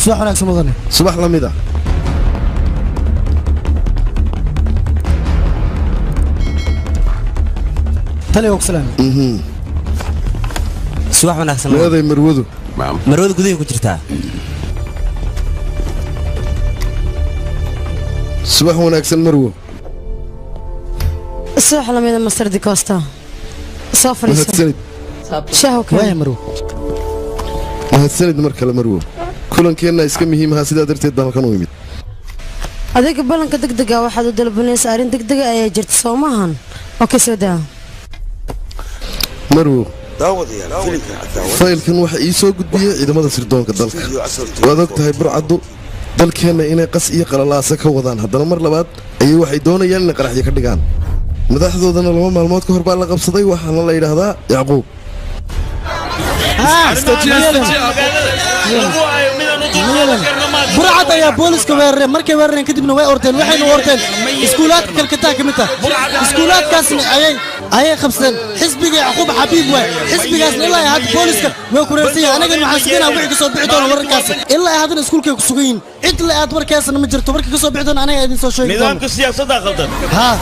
صباح وناكس مدني صباح لميدا تلي وكسلام صباح وناكس هذا مرودو مرودو قديه كجرتها صباح وناكس المرو صباح لميدا مستر دي كوستا صافر مهتسند شهوك وين مرو مهتسند مركل مرو كلن كنا اسكا مهمها سيدا درتيد بان كانوا يمد adeega balanka degdega waxaad u dalbanaysaa arrin degdeg ah ayaa jirta soo maahan okay soo daa marwo faylkan waxa ii soo gudbiyay ciidamada sirdoonka dalka waad og tahay burcaddu dalkeenna inay qas iyo qalalaasa ka wadaan haddana mar labaad ayay waxay doonayaan inay qaraxyo ka dhigaan madaxdoodana 2 maalmood ka hor baa la qabsaday waxaana la yidhaahdaa yacquub برعد يا بوليس كوير مركي ويرن كدبنا وين أورتين وحين أورتين إسكولات كلكتا كمتا إسكولات كاسن أي خمسين حسبي يعقوب حبيب وين حسبي كاسن إلا هاد بوليس كا وكورسية أنا قال محاسبين أبوي كسر بعدون ورا كاسن إلا هذا الإسكول كسوقين عد لا هاد ورا كاسن مجرد ورا كسر بعدون أنا قاعد نسوي شيء نظام السياسة داخل ها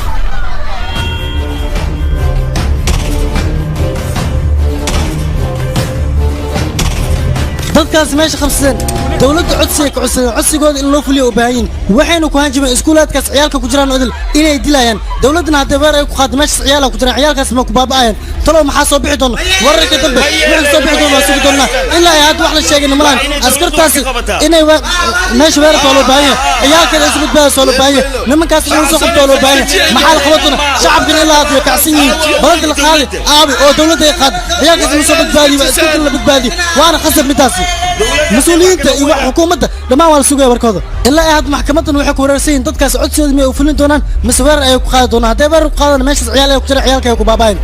dadkaas meesha qabsadeen dawladda codsigood in loo fuliyo u baahan waxaynu ku hanjabeen iskuulaadkaas ciyaalka ku jiraan odil inay dilayaan dawladna hadda weer ay ku qaad meesha ciyaal ku jiraan ciyaalkaas ma ku baaba'ayaan talo maxaa soo bixi doona wararka dambe wixii soo bixi doona sugi doona ilaa ay hadda wax la sheegay malaan askartaasi inay meesha weer loo baahan ciyaalka ay isku badbaado soo loo baahan nimankaas inuu soo qabto loo baahan maxaa la qabatuna shacabkina ilaa hadda kacsan yihiin balanka la qaaday aabi oo dawladda ay qaad ciyaalkaas inuu soo badbaadiyo isku la badbaadiyo waana khasab midaas مسؤولين وحكومة لما هو السوق يبركض إلا أحد محكمة وحكوا كورسين ضد كاس عدسي ودمي وفلين دونان مسوير أيوك قادونا هذا بر قادنا ماشي عيال أيوك ترى عيالك أيوك بابين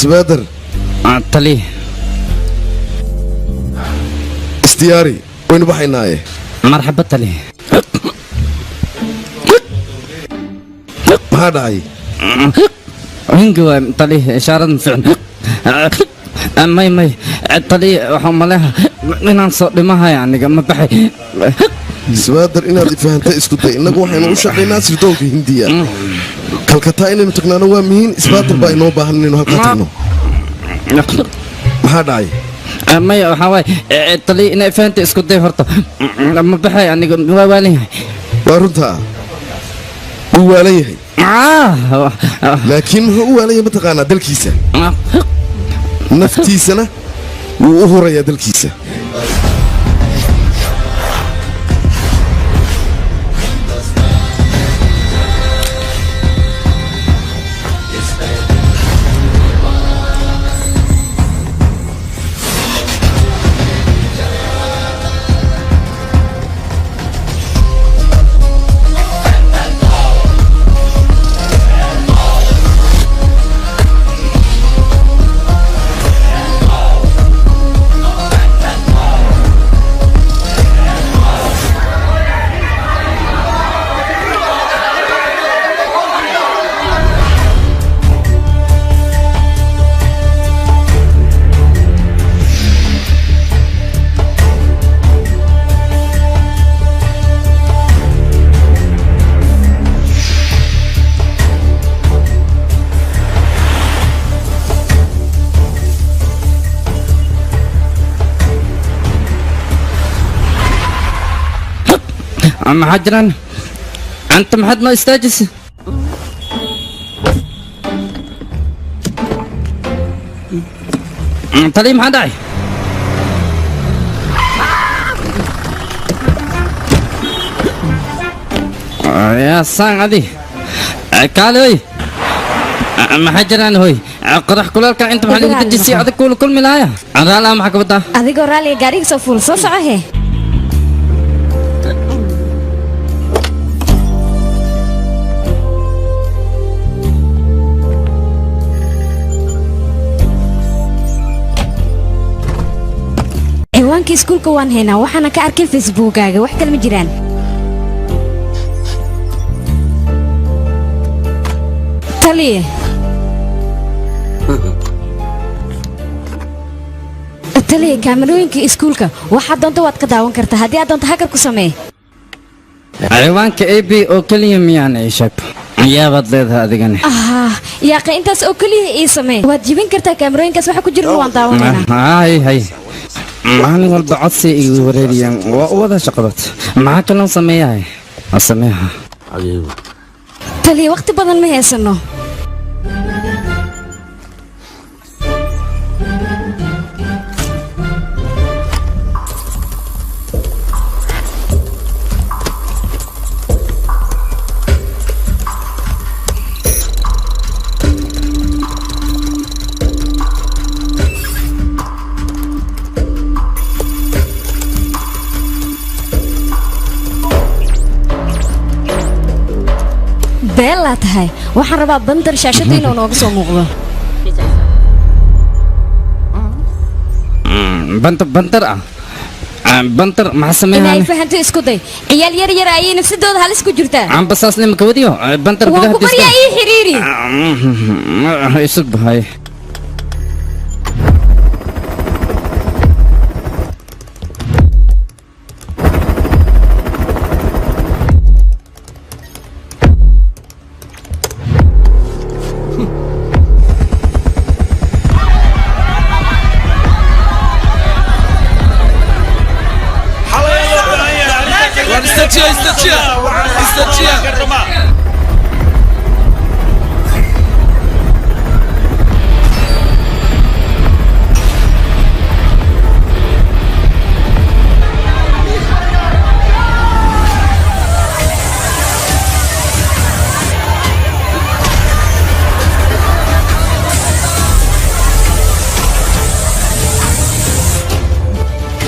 بدر تلي استياري وين بحيناي مرحبا تلي ما داعي هنجو تلي إشارة فعل ماي تلي وحملها من صوت ما يعني ما بحي سبادر إن هذه فهمت إسكتي إنك وحين وشقي ناس يدوك هندية كالكتاين متقنانه وامين سبادر باينو باهنينو هالكتاينو ما داعي ماي حواي تلي إن فهمت إسكتي فرطة لما بحي يعني والي وارنتها هو عليه لكن هو عليه متقانا دلكيسة نفتي سنة وأهرى يا دلكيسة أما حجرا أنت ما حد ما يستاجس تلي ما داعي يا سان هذه كالوي ما حجرا هوي قرح كلك أنت ما حد تجسي هذا كل ملايا أنا لا ما حكبتها هذه قرالي قاريك سفول صوص عه kaamirooyinka iskuulka waan haynaa waxaana ka arkay facebookaaga wax kale ma jiraan taliye taliye kaamirooyinka iskuulka waxaad doonto waad ka daawan kartaa haddii aad doonto hakar ku samee ciwaanka ab oo keliya miyaan ii sheeg yaabaad leedahay adigani yaaqe intaas oo keliya ii samee waad jibin kartaa kaamirooyinkaas waxa ku jira waan daawanaynaa hay maalin walba codsi igu wareeriyaan waa u wada shaqadood maxaa kaloo sameeyahay sameeha taliye waqti badan ma haysano beelaa tahay waxaan rabaa bandar shaashada inuu nooga soo muuqdo bantar bantar maxaa sameeyaa inay fahanto isku day ciyaal yar yar ayay nafsadooda halis ku jirtaa ambasaasnima ka wadiyo bantar gudaha ku baryaa ii xiriiri isub hay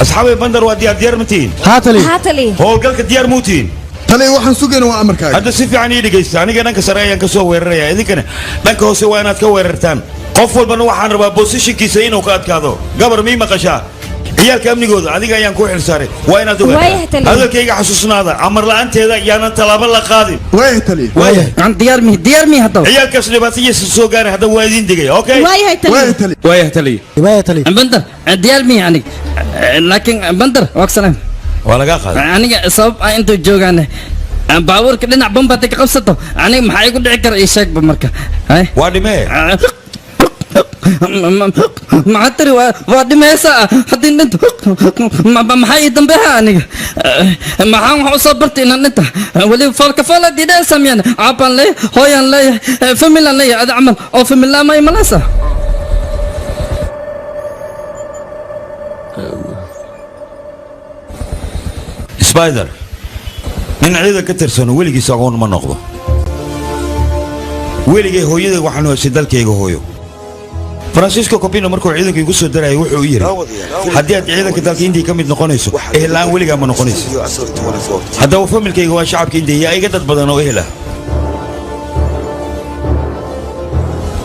أصحابي بندر ودي ديار متين هاتلي هو قالك ديار موتين tali waxaan sugaynaa waa amarkaaga هذا سيف يعني دقيس أنا كنا كسرائي كسو ويرريا إذا كنا لك هو سوينا كويرتان قفل بنو حن ربا بوسيش كيسين وكاد كذا قبر مين مقشة عيال كم نقول هذه كيان كويل ساري وين أدوه هذا كي حسوسنا هذا أمر لا أنت هذا يانا طلاب الله قادم وين tali عن ديار مي هذا عيال كسر بس يسوق أنا هذا وايدين دقيقة أوكي وين tali ويا تلي بندر ديار مي يعني لكن بندر وكسلام ولا قاخذ أنا صوب أنتو جوعان باور كلنا بمبتك قصته أنا ما حيقول عكر إيشك بمركه هاي وادي ما ما تري وادي ما يسا حتى أنت ما حيدم بها أنا ما هم صبرت إن أنت ولي فالك فلا دي ده سميان عبان لي هويان لي فملا لي هذا عمل أو فملا ما يملسه سبايدر من عيدا كترسون ولقي ساقون ما نقضه ولقي هو يدا وحنو سدال كيغو هويو فرانسيسكو كوبينو مركو عيدا كيغو سو دراي وحو يري حديات عيدا كدالك اندي كميد نقونيسو اهلان ولقا ما نقونيسو هذا هو فمل كيغو شعب كيندي يا اي قدد بدن او اهلا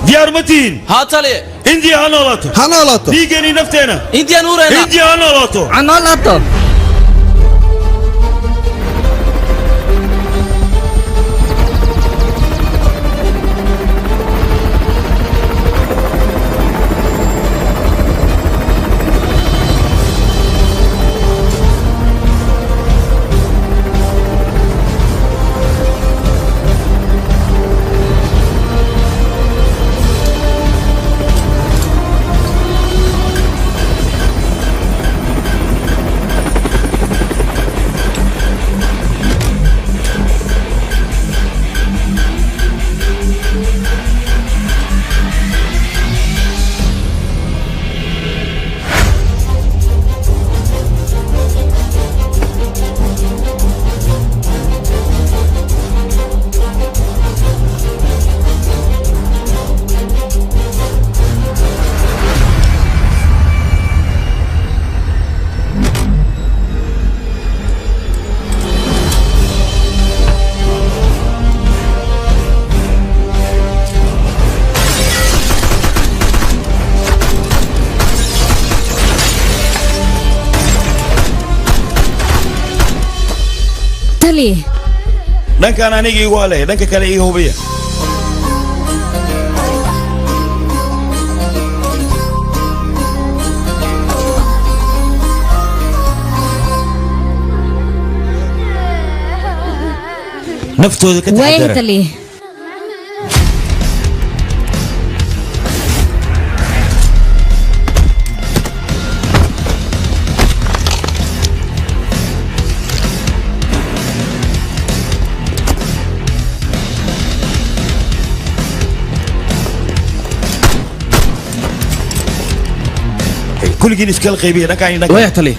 ديار متين هاتلي اندي هانولاتو ديجني نفتينا اندي نورينا اندي هانولاتو عنالاتو taliye dhankan aniga igu haleeya dhanka kale iga hubiya naftooda ka waaya taxadara taliye kulligiin iskala qaybiya dhankan waya taliye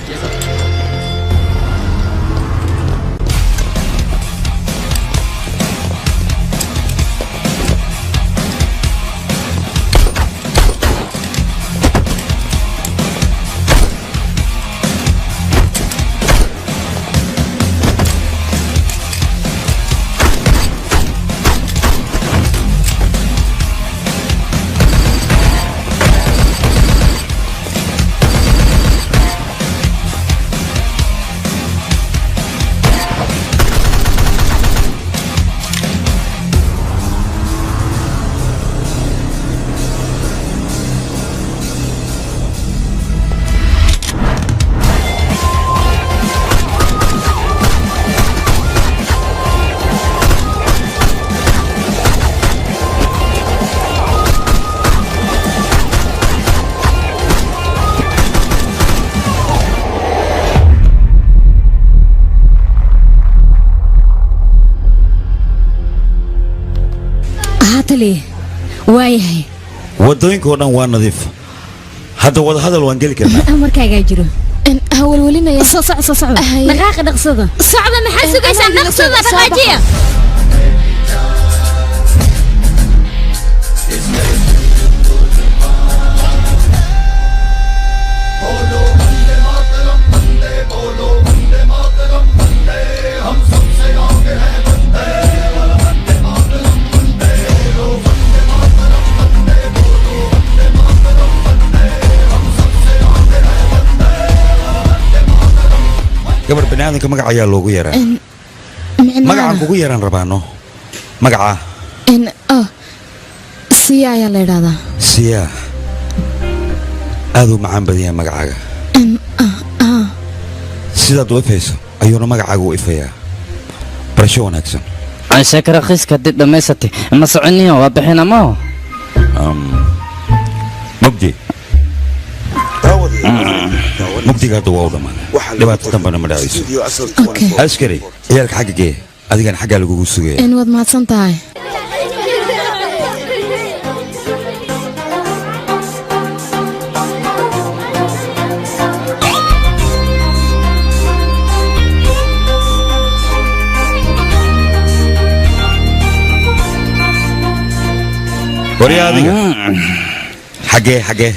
taliye waayahay wadooyinka oo dhan waa nadiif hadda wada hadal waan geli karnaa amarkaagaa jiro hawalwelinaya soo socda dhaqaaqa dhaqsada socda maxaa sugaysaa dhaqsada dhaqaajiya gabar baniaadanka magac ayaa loogu yeeraa magacaan kugu yeeraan rabaano magaca siya ayaa la idhahdaa siya aad u macaan badan yahay magacaaga sidaad u ifayso ayuuna magacaaga u ifayaa barasho wanaagsan sheeka raqiiska haddii dhammaysatay ma soconiyo waa bixin amaho mugdi mugdiga hadda waa u dhammaaday dhibaato dambana ma dhacayso askari ciyaalka xagga gee adigana xaggaa lagugu sugaya waad mahadsan tahay warya adiga xagee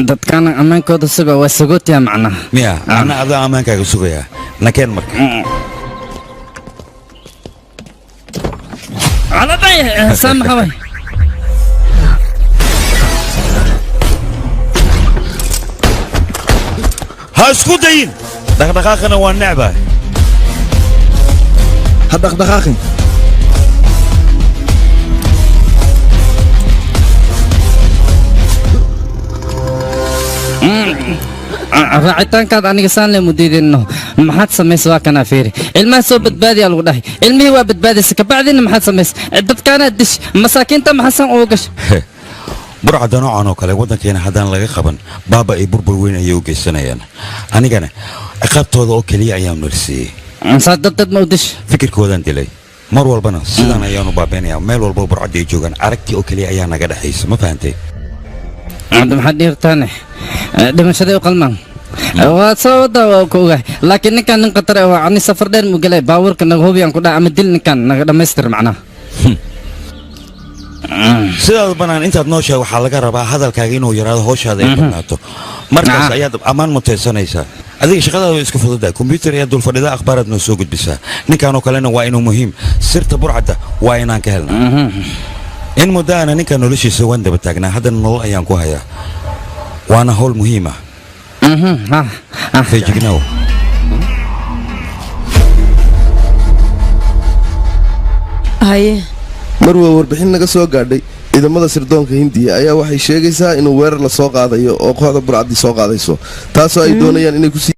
dadkaan ammaankooda suga waa sagootiya macnaha miya ana adaa ammaankaaga sugayaa nakeen marka caladay saamaxaway ha isku dayin dhaqdhaqaaqana waa necbaa ha dhaqdhaqaaqin raacitaankaad aniga saan le mudiidinno maxaad samaysa waa kanaa fiiri ilmaha soo badbaadiyaa lagu dhahay ilmihii waa badbaadaysa kabacdina maxaad samaysa dadkaanaad dish masaakiinta maxasan ugu gasha burcadda noocan oo kale waddankeena haddaan laga qaban baaba ay burbur weyn ayay u geysanayaan anigana ciqaabtooda oo keliya ayaan marsiiyey saa darteed ma u dish fikirkoodaan dilay mar walbana sidaan ayaanu baabeynayaa meel walba burcadda ay joogaan aragtii oo keliya ayaa naga dhexaysa ma fahantay maxaad dhiirtaane dhimashaday u qalmaan waa soo wada waa ku ogahay laakiin ninkan nin khatar ah waa ani safar dheer mu galay baabuurka naga hubiyaan ku dhaca ama dil ninkan naga dhammaystir macnaha sidaad banaan intaad nooshahay waxaa laga rabaa hadalkaaga inuu yaraado howshaada ay badnaato markaas ayaad ammaan mutaysanaysaa adiga shaqadaada way iska fududahay kombyuutar ayaa dul fadhida akhbaaraad noo soo gudbisaa ninkanoo kalena waa inuu muhiim sirta burcadda waa inaan ka helna in muddaana ninka noloshiisa waan daba taagnaa haddana nolol ayaan ku hayaa waana howl muhiim ah feejignow haye marwa warbixin naga soo gaadhay ciidamada sirdoonka hindiya ayaa waxay sheegaysaa inuu weerar la soo qaadayo oo kooxda burcadii soo qaadayso taasoo ay doonayaan inay kusii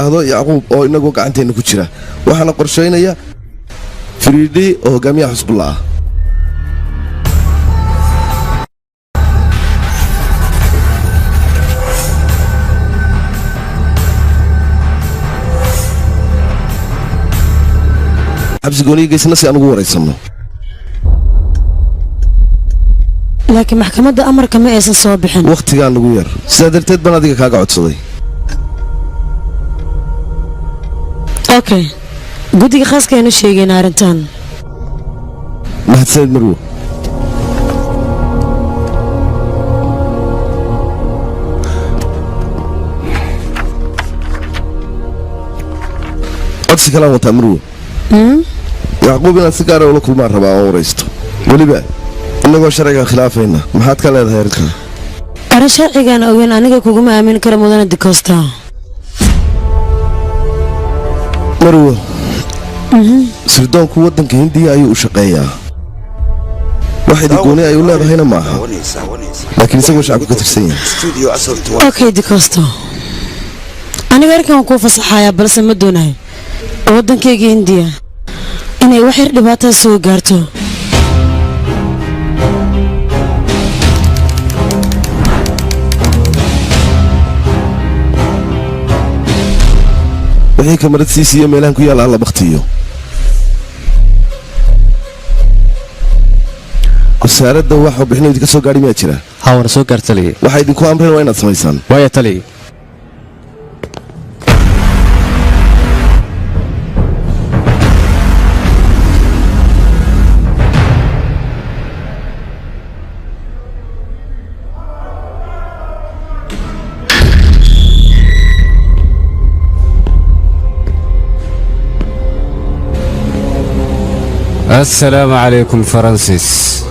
ahdo yacquub oo inagoo gacanteena ku jira waxaana qorshaynaya firiidhi oo hogaamiyaha xusbullah ah xabsigooniyigeysna si aan ugu waraysanno laakiin maxkamadda amarka ma aysan soo bixin wakhtigaa nagu yar sidaa darteed baan adiga kaaga codsaday okay guddiga khaaskaaynu sheegayna arrintan mahadsanid marwo codsi kalaan wataa marwo yacquub inaad si gaara ula kulmaan rabaa oo waraysto weliba innagoo sharciga khilaafayna maxaad ka leedahay arrintan arrin sharcigaan ogeyn aniga kuguma aamin kara mudana dikosta marwo sirdoonku waddanka hindiya ayuu u shaqeeyaa wax idigooni ay u leedahayna maaha laakiin isagoo shacabka ka tirsan yahay okay dikosto aniga arrinkan kuu fasaxayaa balse ma doonahay waddankayga hindiya inay wax yar dhibaatada soo gaarto wixii kamarad sii siiyo meelahan ku yaalla alla bakhtiyo wasaaradda wax warbixino idinka soo gaadhi miyaa jira haa wana soo gaar taliye waxaa idinku amreen waa inaad samaysaan waaya taliye السلام عليكم فرانسيس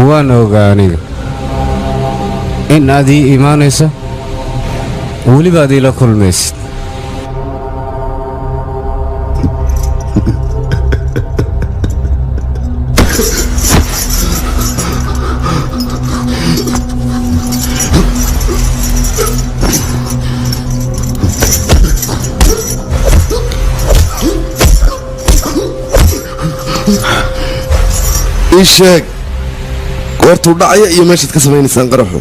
waan ogaa aniga in aad ii imaanayso weliba aad iila kulmaysid ii sheeg goortuu dhacaya iyo meeshaad ka samaynaysaan qaraxu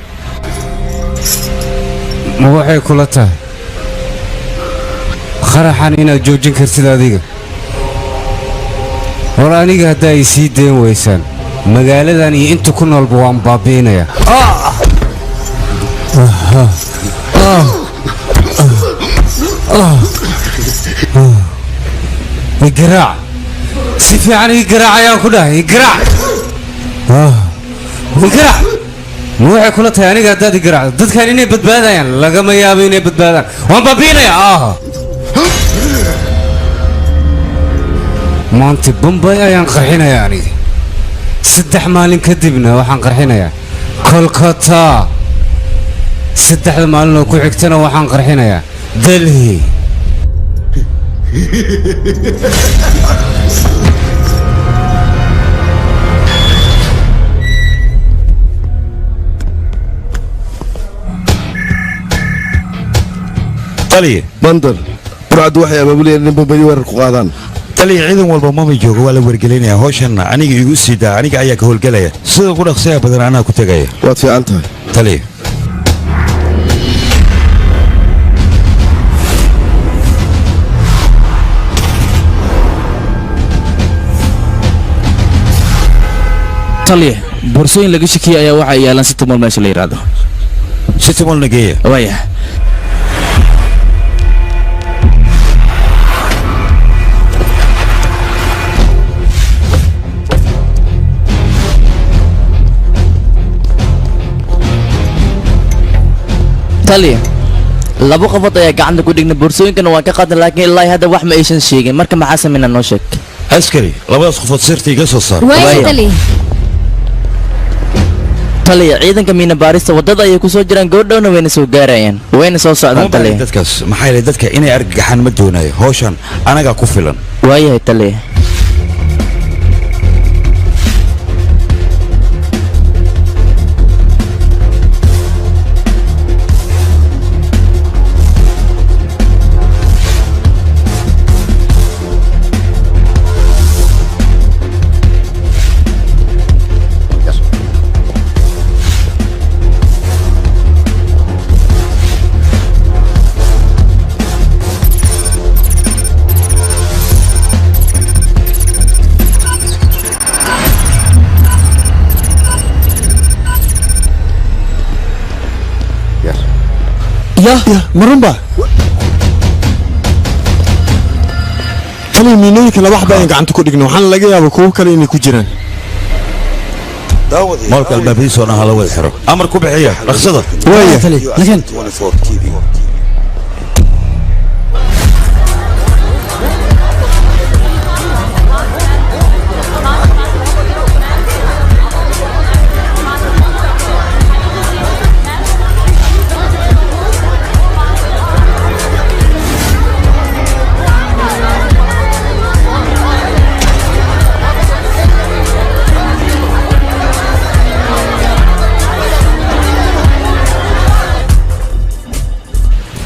ma waxay kula tahay qaraxan inaad joojin kartid adiga hor aniga haddaa ay sii dayn waysaan magaaladan iyo inta ku noolba waan baabi'inayaa igaraac si fiican ii garaac ayaan ku dhahay igaraac igaraac ma waxay kula tahay aniga haddaad igaraacdo dadkan inay badbaadayaan lagama yaabo inay badbaadaan waan baabi'inayaa maanta bombay ayaan qarxinayaa aniga 3 maalin kadibna waxaan qarxinayaa kolkata 3 maalin oo ku xigtana waxaan qarxinayaa delhi taliye bandar burcaddu waxay abaabulayaan in bombadii weerar ku qaadaan taliye ciidan walba mama joogo waa la wargelinayaa hawshanna aniga igu sii daa aniga ayaa ka howlgelaya sida ugu dhaqsiya badan anaa ku tegaya waad fiican tahay taliye taliye boorsooyin laga shakiyay ayaa waxaa yaalan si tumal meesha la yiraahdo si tumal nageeya waaya taliye labo qofood ayaa gacanta ku dhignay boorsooyinkana waan ka qaadan laakiin ilaa hadda wax ma aysan sheegin marka maxaa sameynaa noo sheeg askari labadaas qofood sirta iga soo saar waaya taliye taliya ciidanka miina baarista wadada ayay ku soo jiraan goordhowna wayna soo gaarayaan wayna soo socdaan taliya dadkaas maxay leeyihiin dadka inay argagaxaan ma doonayo hawshan anaga ku filan waayahay taliya يا مرنبا تلي مينوينك لا واحد باين قاعد تكون دغنو waxaan laga yaabo kuwa kale inay ku jiraan مالك البابيس وانا هلا وين حرب امر ku bixiya dhaqsada waya tali lakin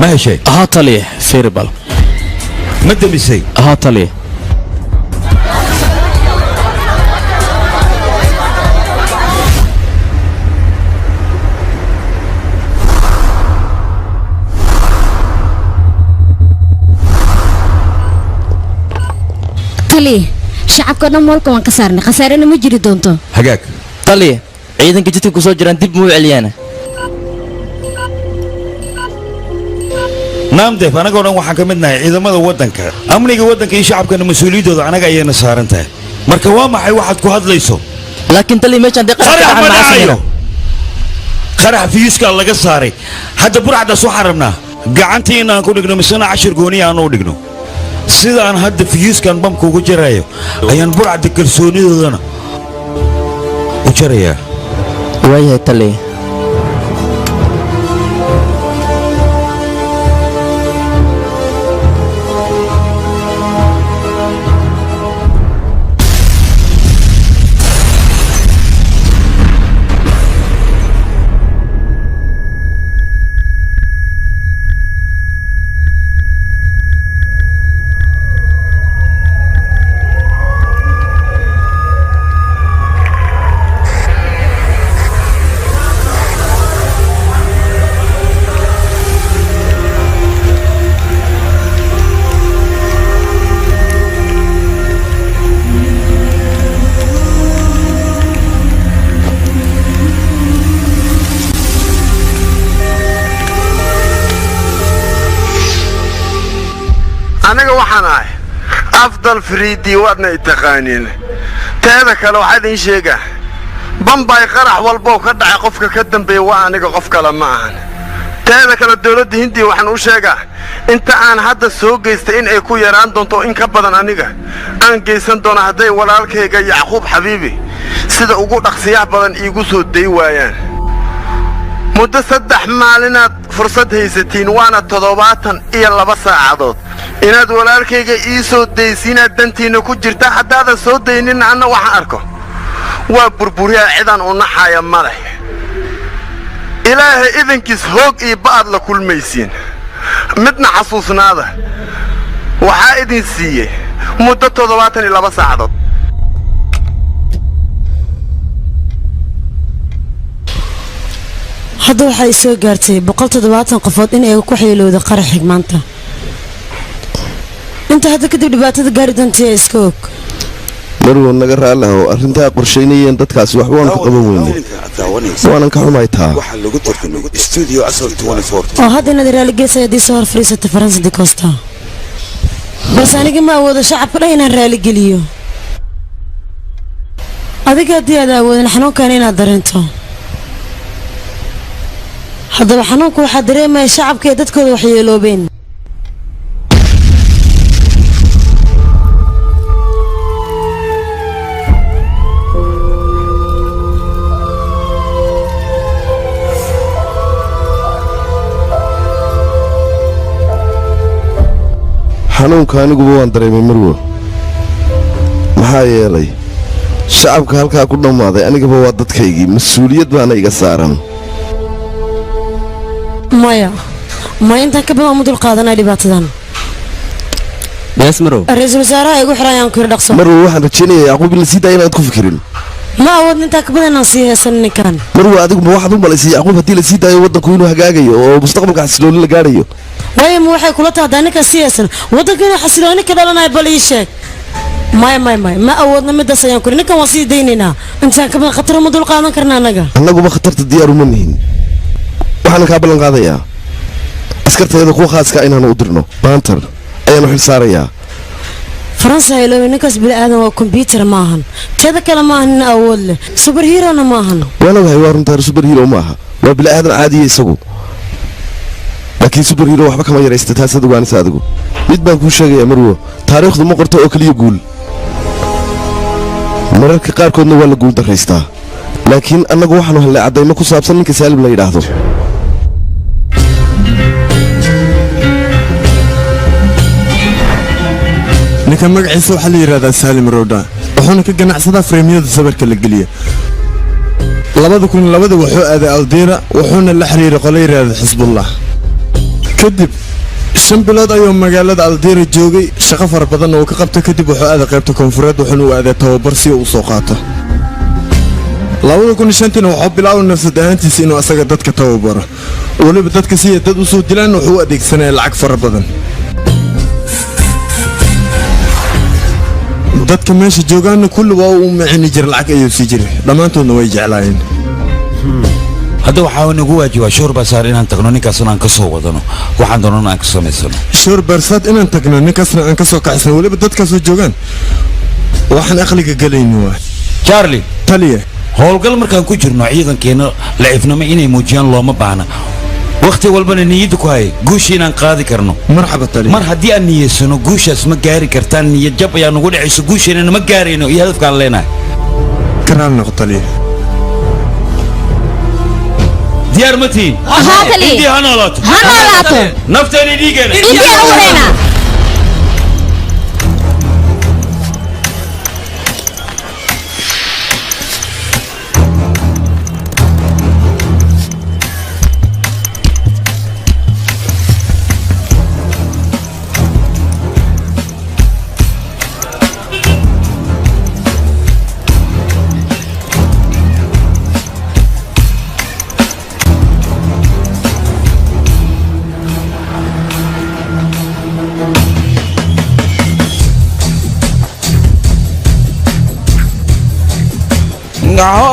ما هي شيء ها taliya feerbal ما دمسي ها taliya taliye shacabka dhan moolka waan ka saarnay khasaarena ma jiri doonto hagaag taliya ciidanka jidka ku soo jiraan dib muu celiyaana naamdeef anagoo dhan waxaan ka mid nahay ciidamada waddanka amniga waddanka iyo shacabkana mas-uuliyadooda anaga ayayna saaran tahay marka waa maxay waxaad ku hadlayso laakiin taliya meeshaan dee qarax ma dhacayo qarax fiiska laga saaray hadda burcadaas waxaan rabnaa gacantii inaan ku dhigno misena cashir gooniya aan u dhigno sidaan hadda fiiskan bamka ugu jarayo ayaan burcada kalsoonidoodana u jarayaa waayahay taliya aniga waxaan ahay afdal fariidi waadna itaqaaniin teeda kale waxaa idin sheegaa bambay qarax walbo ka dhacay qofka ka dambeeya waa aniga qof kale ma ahan teeda kale dawladda hindiya waxaan u sheegaa inta aan hadda soo geystay in ay ku yaraan doonto in ka badan aniga aan geysan doono hadday walaalkayga yacquub xabiibi sida ugu dhaqsiyaha badan iigu soo day waayaan muddo 3 maalinaad fursad haysatiin waana 72 saacadood inaad walaalkayga ii soo daysiinaad dantiina ku jirta haddaadan soo daynin anna waxaan arko waa burburiyaa cidaan u naxaya male ilaahay idinkiis hoog iyo ba'ad la kulmaysiin midna xasuusnaada waxaa idin siiyey muddo 72 saacadood hadda waxay soo gaartay 170 qofood in ay ku xeelowda qarax xigmaanta inta hadda kadib dhibaatada gaari doontii iska og marwo naga raalaho arrintaa qorsheynayeen dadkaasi waxba waan ku qaban weyne waanan ka xumay taa oo hadda inaad raaligeysay haddii soo hor fadhiisata faransa de costa balse aniga ma awoodo shacabka dhan inaan raaligeliyo adiga haddii aad awoodin xanuunkan inaad dareento haddaba xanuunku waxaa dareemaya shacabka ee dadkooda waxyeeloobeen xanuunka aniguba waan dareemay marwo maxaa yeelay shacabka halkaa ku dhammaaday anigaba waa dadkaygii mas-uuliyad baana iga saaran maya intaan ka badan uma dul qaadanay dhibaatadan bees marow ra-iisul wasaaraha igu xiran ayaan ku yidhi dhaqso marwo waxaan rajaynayaa yacquub in la sii daaya inaad ku fikirin ma awoodna intaan ka badan inaan sii heesan ninkan marwo adigu ma waxaad u malaysay yacquub haddii la sii daayo waddanku inuu hagaagayo oo mustaqbalka xasilooni la gaadhayo waayo ma waxay kula tahay haddaan ninkan sii heesan waddanka inuu xasilooni ka dhalanayo bal ii sheeg maya ma awoodna midaas ayaan ku yidhi ninkan waan sii daynaynaa intaan ka badan khatar uma dul qaadan karna annaga annaguba khatarta diyaar uma nihin waxaan kaa ballan qaadayaa askartayada kuwa khaaska inaanu u dirno baantar ayaanu xil saarayaa faransa haylowe ninkaas bini'aadan waa kombyuutar maahan teeda kale maahan nin awood leh subar hiirona maahan waan ogahay waa runtaa subar hiiro maaha waa bini'aadan caadiya isagu laakiin subar hiiro waxba kama yaraysta taasaad ogaanaysa adigu mid baan kuu sheegayaa marwo taariikhdu ma qorto oo keliya guul mararka qaarkoodna waa la guul daraystaa laakiin annagu waxaanu hellay caddaymo ku saabsan ninka saalim la yidhaahdo ninka magaciisa waxaa la yidhahdaa saalim rowdha wuxuuna ka ganacsadaa freemyada sawirka la geliya 2002 wuxuu aaday aldiira wuxuuna la xiriiray qolo yidhaahda xisbullah kadib 5 bilood ayuu magaalada aldiira joogay shaqo fara badan oo ka qabta kadib wuxuu aaday qaybta koonfureed wuxuuna u aaday tababar si uu soo qaato 2005 wuxuu bilaabay nafsad ahaantiisa inuu asaga dadka tababaro waliba dadka si dad u soo dilaan wuxuu u adeegsanaya lacag fara badan dadka meesha joogaana kulli waa uu macni jir lacag ayuu sii jiray dhammaantoodna way jeclaayeen hadda waxaa nagu waajibaa shoor basaar inaan tagno ninkaasna aan ka soo wadano waxaan doonana aan ka samaysano shoor barsaad inaan tagno ninkaasna aan ka soo kacsano waliba dadkaasoo joogaan waxaan aqliga galayni waa charlie taliya howlgal markaan ku jirno ciidankeena laciifnimo inay muujiyaan looma baahna waqti walbana niyadda ku hay guush inaan qaadi karno marxaba taliya mar haddii aan niyeysano guushaas ma gaari kartaan niyad jab ayaa nagu dhacayso guusheena ma gaarayno iyo hadafkaan leenahay karaan noqo taliya diyaar ma tihiin intii ha noolaato nafteena dhiigeena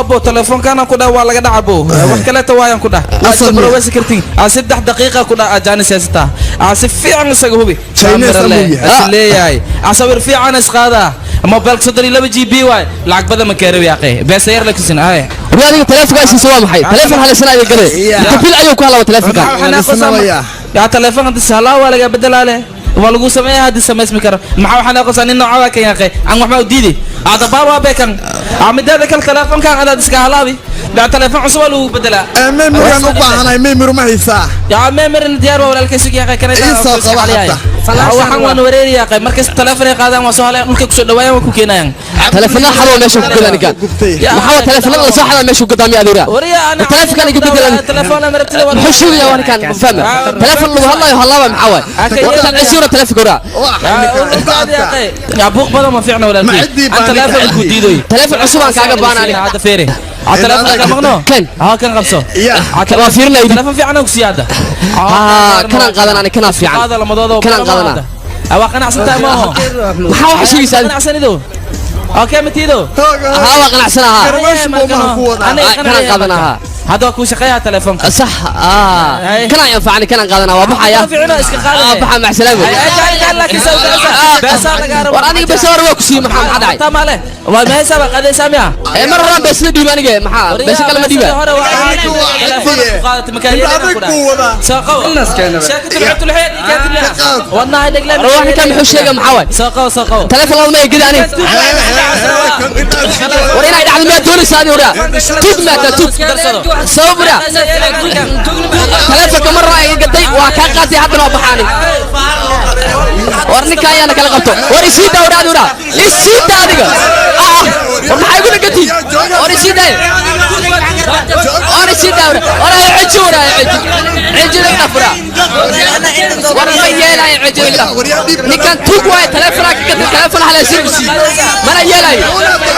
abo telefoonkaana ku dhaa waa laga dhacabo wax kaleeta waayaan ku dhah bro waa security 3 daqiiqa ku dhaa jaanis haysta si fiican isaga hubi leeyahay asawir fiican isqaada موبايلك صدري لما جي بي واي لعق بدل ما كيرو يا اخي بس ير لك سنه هاي وادي تليفونك ايش سوا محي تليفون هل سنه قال كفيل ايو كلا تليفونك يا تليفون انت سهلا ولا بدل عليه ولا قو سميه هذه سميه اسمك ما waxaan aqoonsan in nooca ka yaqay aan wax ma u diiday hada baba beekan amidada kal telefoon kan hada iska halaabi da telefoon cusub loo bedela memory aan u baahanahay memory ma haysaa ya memory diyaar waa walaalkiis yahay kana waxaan waan wareeriyaa qay markaas telefoon ay qaadaan waa soo halay dhulka ku soo dhawaayaan ku keenayaan telefoonada xaloo meesha ku gadan kan waxa telefoonada la soo xalaa meesha ku gadaamiya adeera telefoonka igu bedelan telefoonada martida waa xushuuya waan kan fahma telefoon lagu hadlayo halaba maxaa waay isura telefoonka يا بوق بدل ما فيعنا ولا انت تلفون كوديدوي تلفون عصبان كاغا بان علي هذا فيري تلفون كمغنو ها كان قبصو waa fiirnay تلفون فيعنا وسياده kana qadan ani kana fiican هذا لمدودو kana qadana waa qanacsantaa ma aha waxa wax sheegaysaa qanacsanido اوكي متيدو ها waa qanacsanaha kana qadanaha هذا كو شقيها تلفونك صح كان ينفعني كان قادنا وبحيا بحا مع سلامه قال لك بس انا وراني بس ور وكسي محمد عداي تمام له وما سبق قد سامع مره بس ديبانيه محا بس كلمه ديبان قالت مكان ساقوا شاكت لعبت الحين كانت لها والله دق لنا روح كم حشيقه محاول ساقوا تلفون ما يقداني ورينا يدعم ما دوري سادي ورا توب ما توب صبرا تلفك مرة قدي وكاقاتي حتى لو بحاني ninka ayaana kala qabto war isii daa waraad waraad isii daa adiga war maxay ku dhagati war isii daa war isii daa war ay cijo waraad cijo la fura war ma yeelay cijo la ninkan tuug way telefoon hala sirsi mana yeelay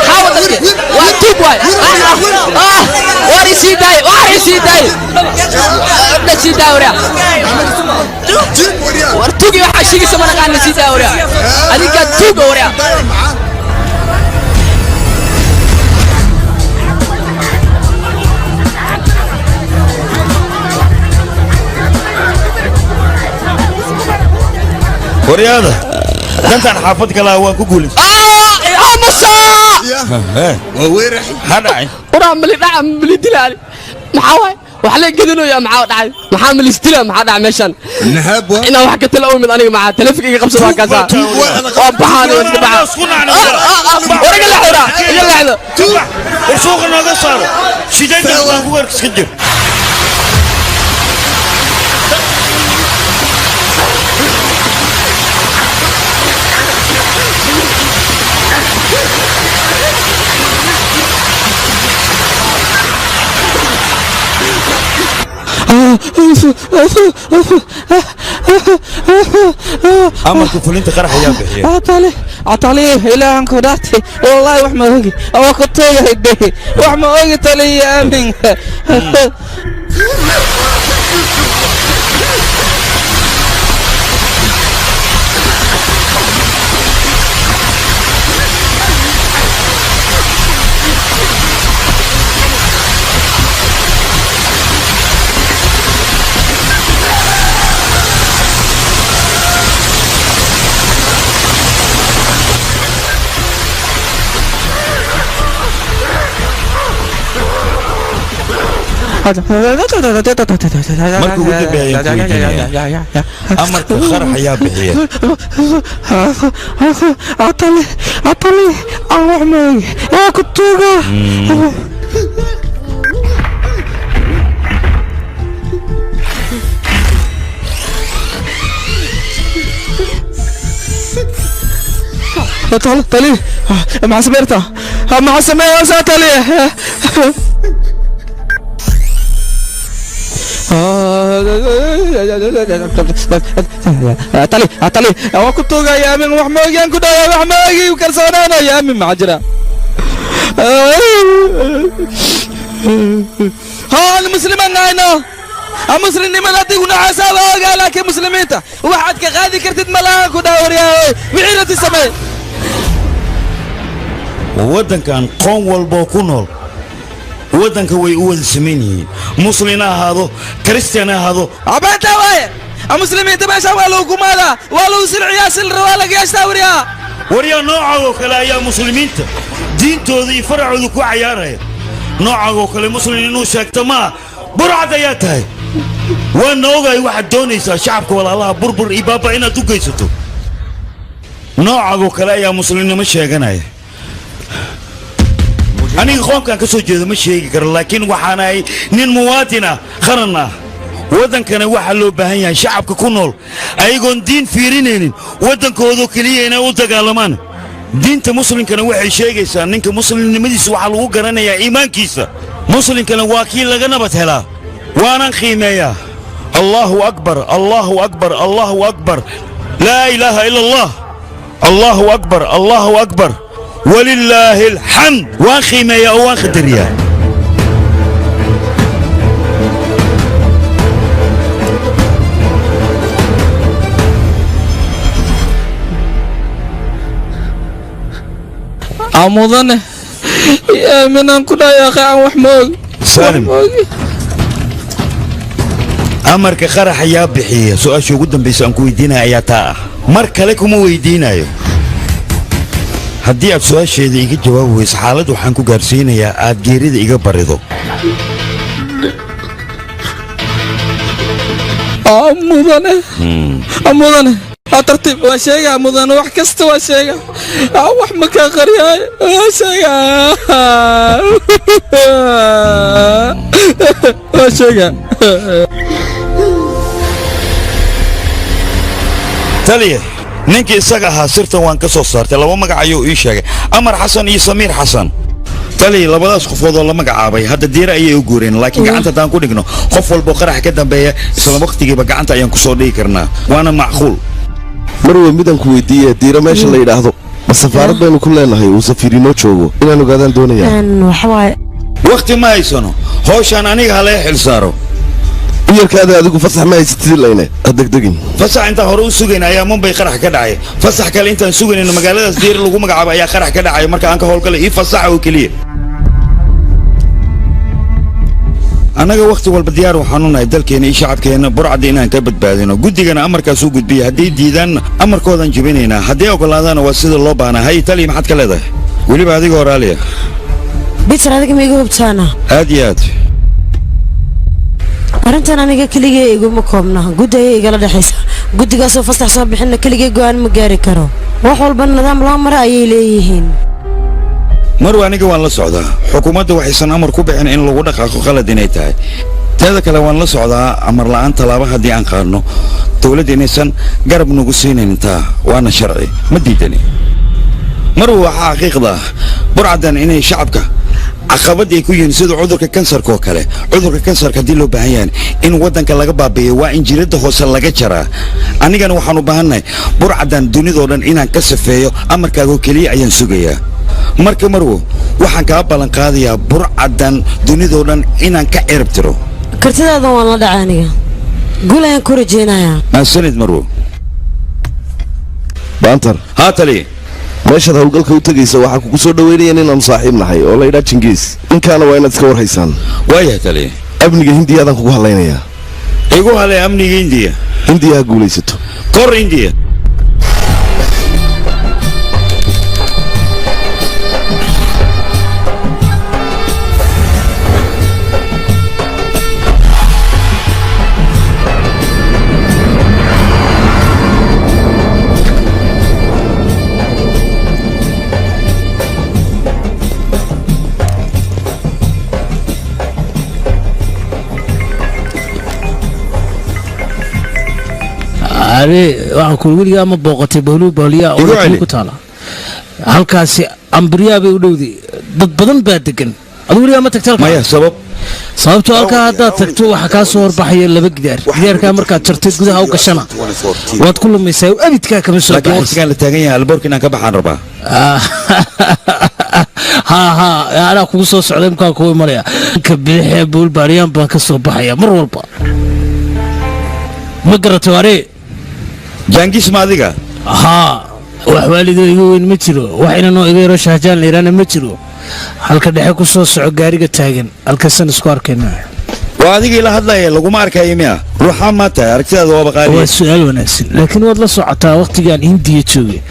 hawa dadka waa tuug way war isii daa isii daa waraad war tuugi waxa shigi samana qaan isii daa waraad adiga tuug waraad ورياضة انت حافظ كلا هو كقولي وويرح هذا ورا ملي دعم ملي دلالي محاوي وحلي قدلو يا معاو دعي محامل استلام محا دع ميشان نهاب انا waxa ka tala min aniga maca telefiga qabsada kaasa oo baxaan oo isbaxa waraga la xura iyo laxdo suuqa naga saaro shidayda waan ku wark iska jir أمرك فلنت قرح يا بحية عطالي إلهان كوداتي والله وحما هوجي أو كتوجه هديه وحما هوجي تالي يا أمين مركو قد بيا أمرك خرح يا بحية عطالي أروح معي يا كتوجة طالي مع سميرتا مع سميرتا طالي طالي أو كتوجة يا من وحماجي أنكو ده يا وحماجي وكرسانة يا من معجرة ها المسلمين ناينا المسلمين ملاتي ونعسى قال لك مسلمين واحد كغادي كرتد ملاك وداور يا وعيرة السماء ودن كان قوم والبوكونول ودن كوي أول سميني مسلمين هذا كريستيان هذا عبادة وين المسلمين تبع شوالو كمالا والو سرع ياسل روالك يا شاوريا وريا نوعه وكلا يا مسلمين دين تودي فرع ذكو عياره نوعه وكلا مسلمين نوشك تما برعة ياتها ونوغا واحد دونيسا شعبك ولا الله بربر إبابا إنا تقيستو نوعه وكلا يا مسلمين مش هيغناي أنا خوان كان كسو جيد مش هيك لكن وحناي نين مواطنة خرنا ودن كان واحد لو بهاي شعبك كنول أيقون دين فيرينين ودن كودو كليه إنا وتقالمان دين مسلم كان واحد شيء إنسان نك مسلم نمديس وحلو قرنا يا إيمان كيسا مسلم كان واكيل لجنا بتهلا وانا خيمية الله أكبر الله أكبر الله أكبر لا إله إلا الله الله أكبر الله أكبر ولله الحمد واخيمة يا واخدر يا عمودنا يا من أنكنا يا أخي عم وحمود سالم أمرك خرح يا بحية سؤال شو قدام بيسانكو يدينا يا تا مرك لكم ويدينا يو haddii aad su-aasheeda iga jawaab weyso xaalad waxaan ku gaarsiinayaa aad geerida iga barido mudane tartiib waa sheegaa mudane wax kasta waa sheega wax ma kaa qaryaay waa sheega waa sheega taliya ninkii isaga ahaa sirtan waan ka soo saartay laba magac ayuu ii sheegay amar xasan iyo samiir xasan tali labadaas qofood oo la magacaabay hadda diira ayay u guureen laakiin gacanta taan ku dhigno qof walba qarax ka dambeeya isla waqtigiiba gacanta ayaan ku soo dhigi karnaa waana macquul marwa midaan ku weydiiyay diira meesha la yidhaahdo ma safaarad baynu ku leenahay uu safiirinoo joogo inaan ogaadaan doonayaa waqti ma haysano howshaan aniga halee xil saaro uyarkaada adigu fasax ma haysatid layne adegdegin fasax intaan hore u sugayn ayaa Mumbai qarax ka dhacay fasax kale intaan sugayn magaaladaas diir lagu magacaabo ayaa qarax ka dhacay marka aan ka howlgalay ii fasax oo kaliya anaga waqti walba diyaar waxaan u nahay dalkeena iyo shacabkeena burcad inaan ka badbaadino guddigana amarkaas uu gudbiyay haddii diidaan amarkoodan jibinaynaa haddii ogolaadana waa sida loo baahnaa hay tali maxaad ka leedahay weliba adiga horaaliya bitar adiga ma iga hubtaana aad iyo aad arrintan aniga keligay iguma koobna guddi ayay igala dhexaysa guddigaasoo fasax soo bixinna keligay go'aan ma gaari karo wax walba nidaam loo mara ayay leeyihiin marwa aniga waan la socdaa xukuumadda waxaysan amar ku bixin in lagu dhaqaaqo qalad inay tahay teeda kale waan la socdaa amar la'aan tallaabo haddii aan qaadno dowladda inaysan garab nagu siinayn taa waana sharci ma diidani marwa waxaa xaqiiqda burcadan inay shacabka caqabad ay ku yihiin sida cudurka kansarka oo kale cudurka kansarka haddii loo baahan yahay in waddanka laga baabi'iyo waa in jiradda hoose laga jaraa anigana waxaan u baahannahay burcadan dunidoo dhan inaan ka safeeyo amarkaagoo keliya ayaan sugayaa marka marwo waxaan kaa ballan qaadayaa burcadan dunidoo dhan inaan ka cirib tiro kartidaadan waan la dhacay aniga guul ayaan ku rajaynayaa maasanid marwo baantar haa tali meeshaad howlgalka u tegaysa waxaa kugu soo dhaweynayaan inaanu saaxiib nahay oo la yidhaa jingiis ninkaana waa inaad iska warhaysaan waayahay tali amniga hindiyaadaan kugu hadlaynayaa igu halay amniga hindiya hindiya ha guulaysato kor hindiya waxaan ku weligaa ma booqatay bawlu bawliya oo ku taala halkaasi ambriyaa bay u dhowday dad badan baa degan adigu weligaa ma tagtay maya sababtoo halkaa haddaad tagto waxaa kaa soo horbaxaya laba gidaarkaa markaad jartay gudaha u gashana waad ku lumaysaa abidkaa kama soo laakiin waqtigaan la taagan yahay alboorka inaan ka baxaan rabaa ها أنا كوسو soo socday markaan ku imanaya ka bixi bulbaariyaan baan ka soo baxaya mar walba ma garato are jangis ma adiga ha wax waalidaygu weyn ma jiro waxina noo iga yaro shahjaan leerana ma jiro halka dhexe ku soo soco gaariga taagan halkasan isku arkayna waa adiga ila hadlaya laguma arkayo miya ruuxa ma tahay aragtidaada waa baqaali waa su'aal wanaagsan laakiin waad la socotaa waqtigan hindiya joogay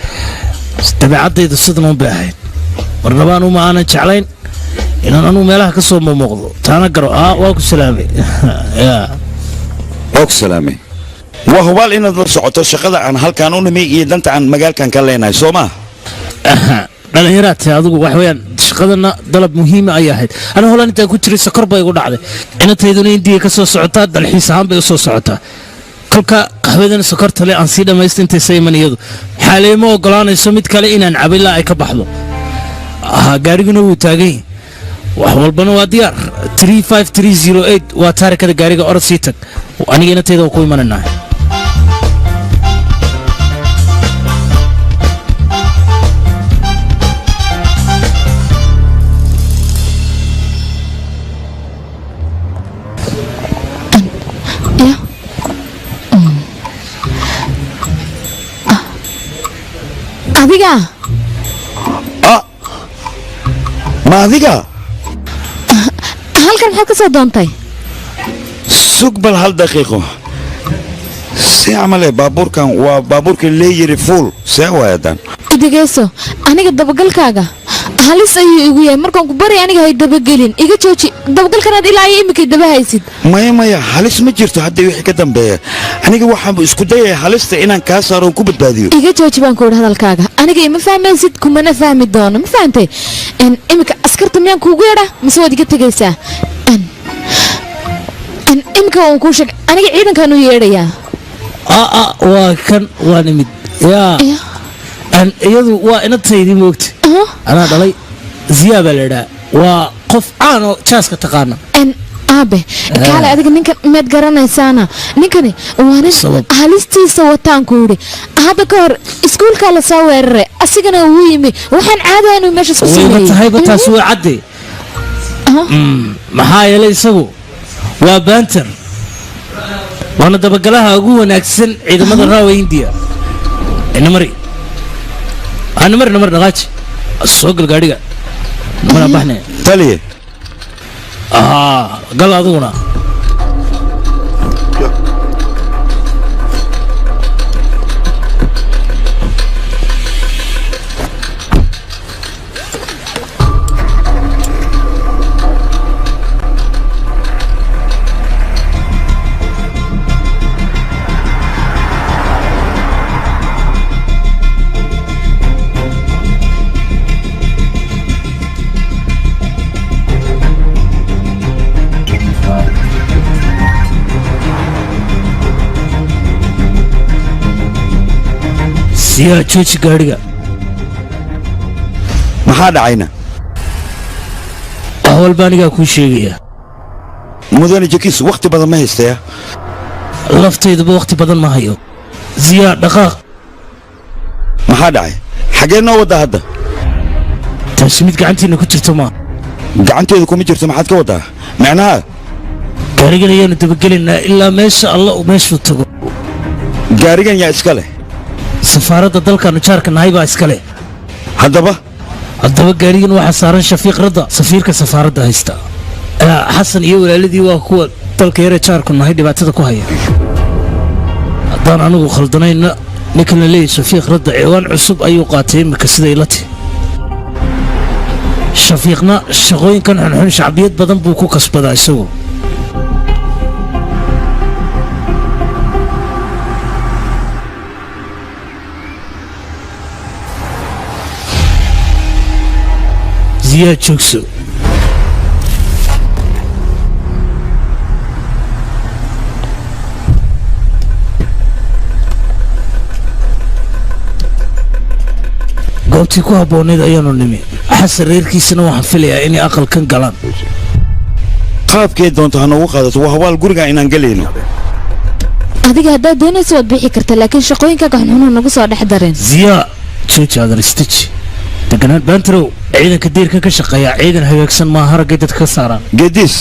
dabeecadayda sidan u baahayd marnabaan uma aanan jeclayn inaan anu meelaha ka soo muuqdo taana garo waa ku salaamay waa ku salaamay waa hubaal inaad la socoto shaqada aan halkaan u nimay iyo danta aan magaalkan ka leenahay soo ma dhalinyaraadta adigu wax weeyaan shaqadana dalab muhiima ay ahayd ana holaan intaan ku jiray sakor bay igu dhacday inantayduna indiya ka soo socotaa dalxiis ahaan bay u soo socotaa kolka qaxwadana sokorta le aan sii dhammaysta intay sayman iyadu xaaleemo ogolaanayso mid kale inaan cabila ay ka baxdo gaariguna wuu taagay wax walbana waa diyaar 35308 waa taarikada gaariga orod sii tag aniga inantayda waa ku imananaa adiga ma adiga halkan maxaad ka soo doontay sug bal hal daqiiqo si camale baabuurkan waa baabuurkii leeyiri fuul see waayadan dhegeyso aniga dabagalkaaga halis ayuu igu yahay markaan ku bari aniga hay dabagelin iga jooji dabagalkanaad ilaa iyo imika daba haysid maya halis ma jirto hadda wixii ka dambeeya aniga waxaan isku dayay halista inaan kaa saaro ku badbaadiyo iga jooji baan ku yidhi hadalkaaga aniga ima fahmaysid kumana fahmi doono ma fahantay imika askarta miyaan kuugu yeedha mise waad iga tegaysaa imika waan kuu sheegay aniga ciidankaan u yeedhayaa waa kan waa nimid yaa iyadu waa inantaydii moogta anaa dhalay ziyaa baa la idhaa waa qof caan oo jaaska taqaana aabe kaale adiga ninkan meed garanaysaana ninkani waa nin halistiisa wataan ku yidhi hadda ka hor iskuulkaa la soo weeraray asigana uu yimi waxaan caadaha inuu meesha isku wayba tahayba taas waa cadde maxaa yeelay isagu waa baanter waana dabagalaha ugu wanaagsan ciidamada raawa indiya namari namar dhaqaaji soo gal gaadhiga mana baxne taliye gal adiguna siyaa jooji gaadhiga maxaa dhacayna wax walba anigaa kuu sheegaya mudane jakiis wakhti badan ma haystaya laftayduba wakhti badan ma hayo ziyaa dhaqaaq maxaa dhacay xaggee noo waddaa hadda taasi mid gacantiinna ku jirto maa gacanteedu kuma jirto maxaad ka waddaa macnaha gaarigan ayaanu dabagelaynaa ilaa meesha alla uu meeshuu tago gaarigan yaa iska leh safaaradda dalkaanu jaarka nahay baa iska leh haddaba gaarigan waxaa saaran shafiiq radda safiirka safaaradda haysta xasan iyo walaaladii waa kuwa dalka yare jaarku nahay dhibaatada ku haya haddaan anigu khaldanayna ninkan la leeyahy shafiiq radda ciwaan cusub ayuu qaatay iminka siday la tihi shafiiqna shaqooyinkan xunxun shacbiyad badan buu ku kasbadaa isagu ziyaa joogso goobtii ku habboonayd ayaanu nimi xasan reerkiisana waxaan filayaa inay aqalkan galaan qaabkeed doonto ha noogu qaadato waa habaal guriga inaan gelayno adiga haddaad doonaysa waad bixi karta laakiin shaqooyinkaga xunxunu nagu soo dhex dareen ziyaa jooji adaristiji deganaan baantarow ciidanka diirkan ka shaqeeya ciidan hagaagsan maaha raggay dadka ka saaraan geediis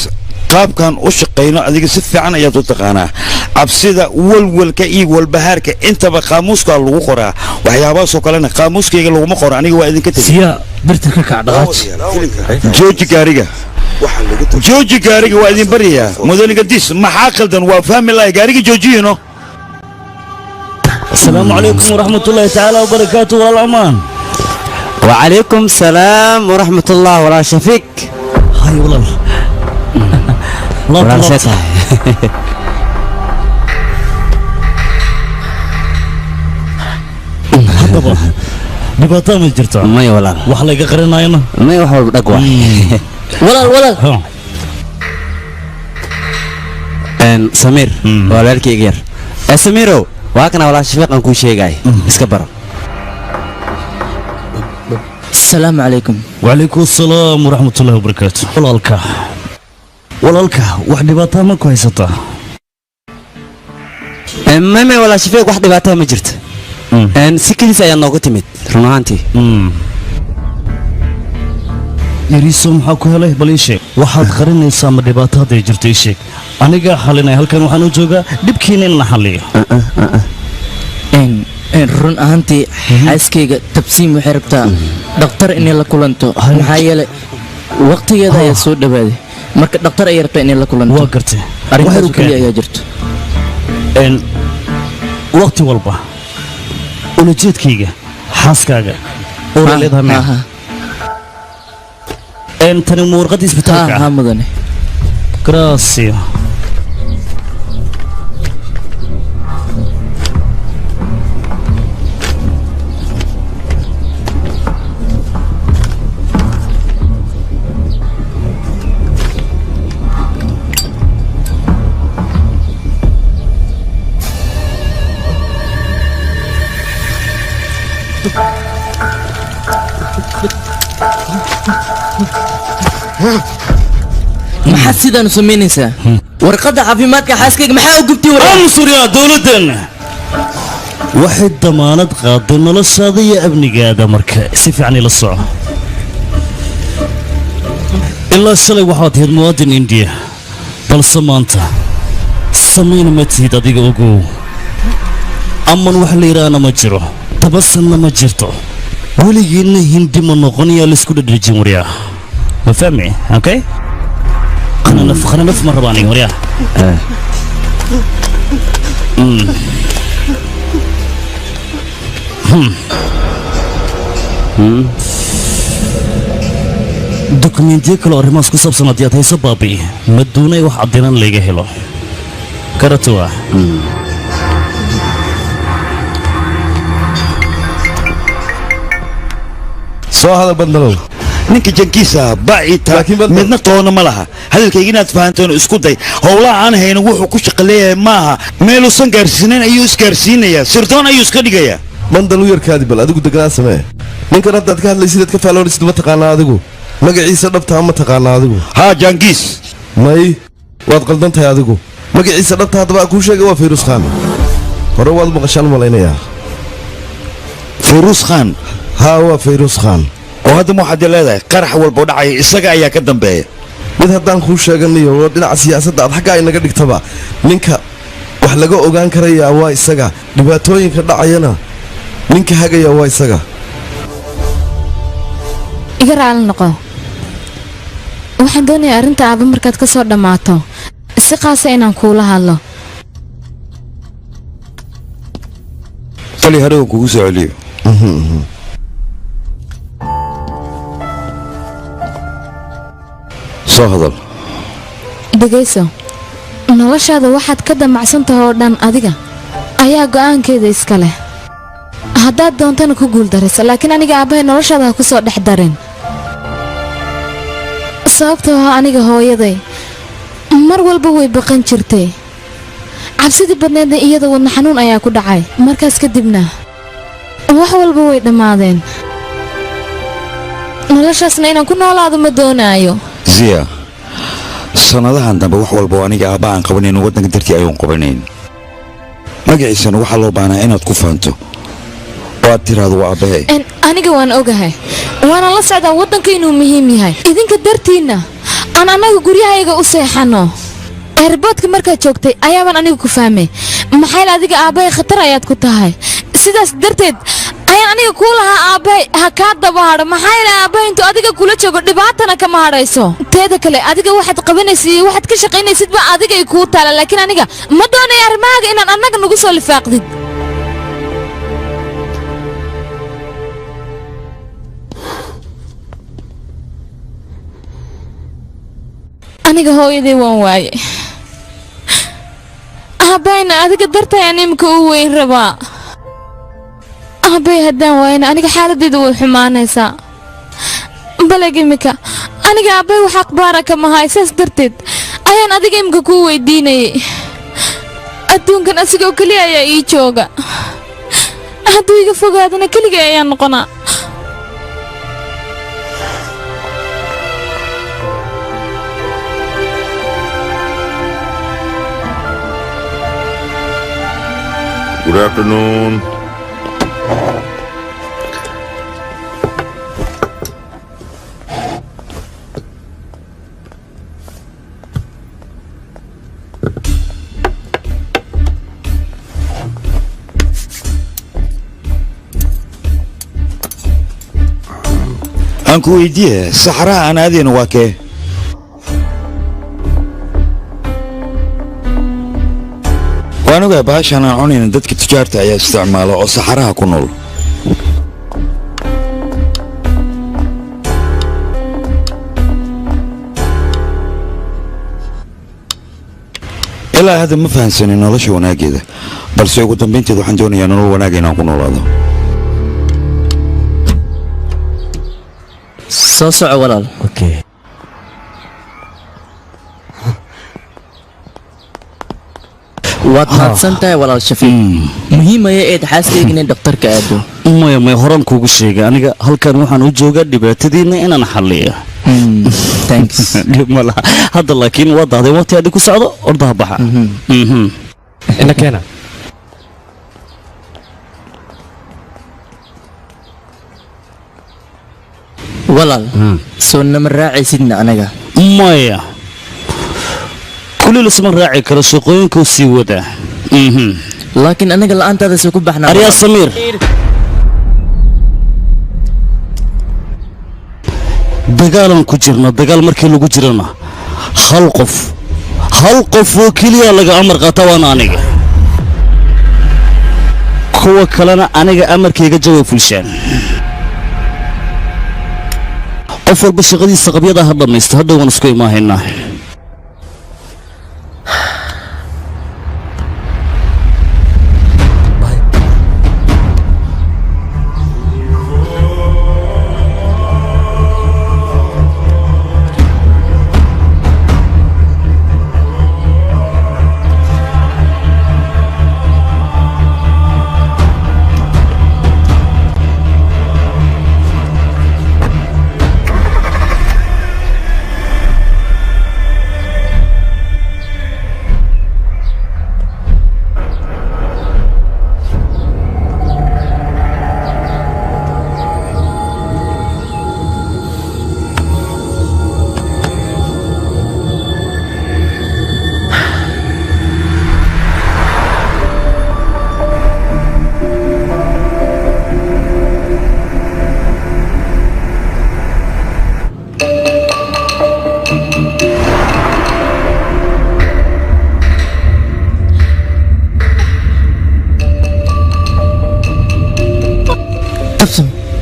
qaabkan u shaqayno adiga si fiican ayaad u taqaanaa cabsida walwalka iyo walbahaarka intaba qaamuuskaa lagu qoraa waxyaabahaasoo kalena qaamuuskayga laguma qoro aniga waa idinka tegi siyaa birta ka kac dhaqaaji jooji gaariga waa idin baryayaa mudaniga diis maxaa qaldan waa fahmi lahay gaariga joojiyino asalaamu calaykum waraxmatullaahi tacaala wabarakaatu walaalamaan وعليكم السلام ورحمة الله ولا شفيك هاي والله ولا شيء haddaba dhibaato ma jirto may walaal wax la iga qarinayna may wax walba dhag waay walaal سمير walaalkii iga yar samiirow waa kana walaa shafiiqan kuu sheegay iska baro السلام عليكم وعليكم السلام ورحمة الله وبركاته walaalka wax dhibaato ma ku haysataa mame walaa shafiiq wax dhibaato ma jirto si kaliis ayaa noogu timid run ahaantii yariiso maxaa ku helay bal ii sheeg waxaad qarinaysaa ma dhibaato hadday jirto ii sheeg anigaa xalinaya halkan waxaan u joogaa dhibkiina in la xalliyo run ahaantii xaaskayga tabsiim waxay rabtaa dhakhtar inay la kulanto maxaa yeelay waqtigeeda ayaa soo dhawaaday marka dhakhtar ayay rabtaa inay la kulanto waa gartay arrintaas keliya ayaa jirto waqti walba ulajeedkayga xaaskaaga oo leedahay tani ma warqadda isbitaalka ha mudane gracias maxaad sidaan u samaynaysaa warqadda caafimaadka xaaskayga maxaa u gubtay ansuryaa dowladeenna waxay damaanad qaaday noloshaada iyo amnigaada marka si fiican ila soco ilaa shalay waxaad ahayd muwaadin indiya balse maanta samayna ma tihid adiga ogow aman wax la yidhaahna ma jiro tabasanna ma jirto weligiinna hindi ma noqonayaa laisku dhadhajin waryaa ma fahmi okay خنا نف مرة باني وريا دوكمنتي كل أرماس كسب سنتيات هاي سبابي مدوني واحد دينا ليجي هلو كرتوا soo hadal badnalow ninka jankiisa baaciita midna toona ma laha hadalkayga inaad fahanteen isku day howlaha aan hayno wuxuu ku shaqo leeyahay maaha meeluusan gaarsiinayn ayuu isgaarsiinayaa sirdoon ayuu iska dhigayaa mandal u yarkaadi bal adigu deganaa samee ninkan haddaad ka hadlaysid aad ka faaloonaysid ma taqaanaa adigu magaciisa dhabtaa ma taqaanaa adigu haa jankiis may waad qaldan tahay adigu magaciisa dhabta haddaba kuu sheegay waa fayruus khaan hore waad maqashaan malaynayaa fayruus khaan haa waa fayruus khaan oo hadda waxaad leedahay qarax walba oo dhacaya isaga ayaa ka dambeeya mid haddaan kuu sheeganayo oo dhinaca siyaasadda aad xagga ay naga dhigtaba ninka wax laga ogaan karayaa waa isaga dhibaatooyinka dhacayana ninka hagaya waa isaga iga raali noqo waxaan doonayaa arrinta aaba markaad ka soo dhammaato si qaasa inaan kuula hadlo tali hadhow kugu soo celiyo soo hadal dhegayso noloshaada waxaad ka damacsantahay oo dhan adiga ayaa go'aankeeda iska leh haddaad doontana ku guuldaraysa laakiin aniga aabbahay noloshaada ha ku soo dhex darin sababtoo ah aniga hooyaday mar walba way baqan jirtay cabsidii badneedna iyada wadna xanuun ayaa ku dhacay markaas kadibna wax walba way dhammaadeen noloshaasna inaan ku noolaado ma doonaayo ziya sanadahan dambe wax walba oo aniga aabba aan qabanayn waddanka dartii ayuun qabanayn magaciisana waxaa loo baahnaa inaad ku fahanto oo aad tiraahdo waa aabbahe aniga waan ogahay waana la socdaa waddanka inuu muhiim yahay idinka dartiinna aan annaga guryahayaga u seexanno eerboodka markaad joogtay ayaabaan aniga ku fahmay maxayl adiga aabbahay khatar ayaad ku tahay sidaas darteed ayaan aniga kuu lahaa aabbahay ha kaa daba hadho maxaa yeelay aabbahay intuu adiga kula joogo dhibaatana kama hadhayso teeda kale adiga waxaad qabanaysid iyo waxaad ka shaqaynaysidba adigay kuu taala laakiin aniga ma doonayo arrimahaaga inaan annaga nagu soo lifaaqdid aniga hooyaday waan waaye aabbayna adiga dartay aan imika u weyn rabaa aabbay haddaan waayna aniga xaaladdeedu way xumaanaysaa baleg imika aniga aabbay wax akhbaara kama haay saas darteed ayaan adiga imika kuu weydiinayay adduunkan asigoo keliya ayaa ii jooga hadduu iga fogaadana keligay ayaan noqonaa Good afternoon. aan ku weydiiye saxaraha aan aadayna waa kee waan ogaa bahashaan aan cunayna dadka tujaarta ayaa isticmaala oo saxaraha ku nool ilaa hadda ma fahansanin nolosha wanaaggeeda balse ugu dambaynteed waxaan doonayaa nolol wanaagga inaan ku noolaado soo soco walaal waad mahadsan tahay walaal shafiiq muhiim ayay eed xaaskayga inay dhakhtarka aado maya maya horaan kuugu sheegay aniga halkan waxaan u joogaa dhibaatadiina inaan xalliyo dhib ma laha hadda laakiin waa dahday waqti adhi ku socdo ordaha baxa ina keena walaal soo nama raacaysidna anaga maya kulli lasma raaci karo shaqooyinkuu sii wadaa laakiin anaga la'aantaada soo ku baxnaa aryaa samiir dagaalan ku jirna dagaal markii lagu jirana hal qof oo keliya laga amar qaata waana aniga kuwa kalena aniga amarkayga jawaab fulshaan qof walba shaqadiisa qabyada ha dhammaysta hadhow waan isku imaahaynaa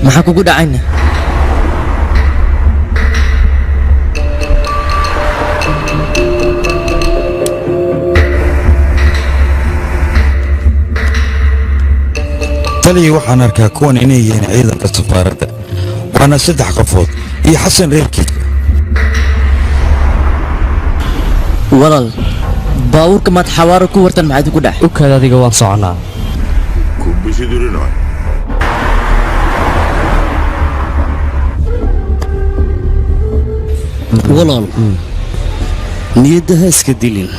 maxaa kugu dhacayna taliya waxaan arkaa kuwan inay yihiin ciidanka safaaradda waana 3 qofood iyo xasan reerkiisa walaal baawurka maad xawaaro ku wartan maxaad ku dhax ukaad adiga waan soconaa walaal niyadda ha iska dilin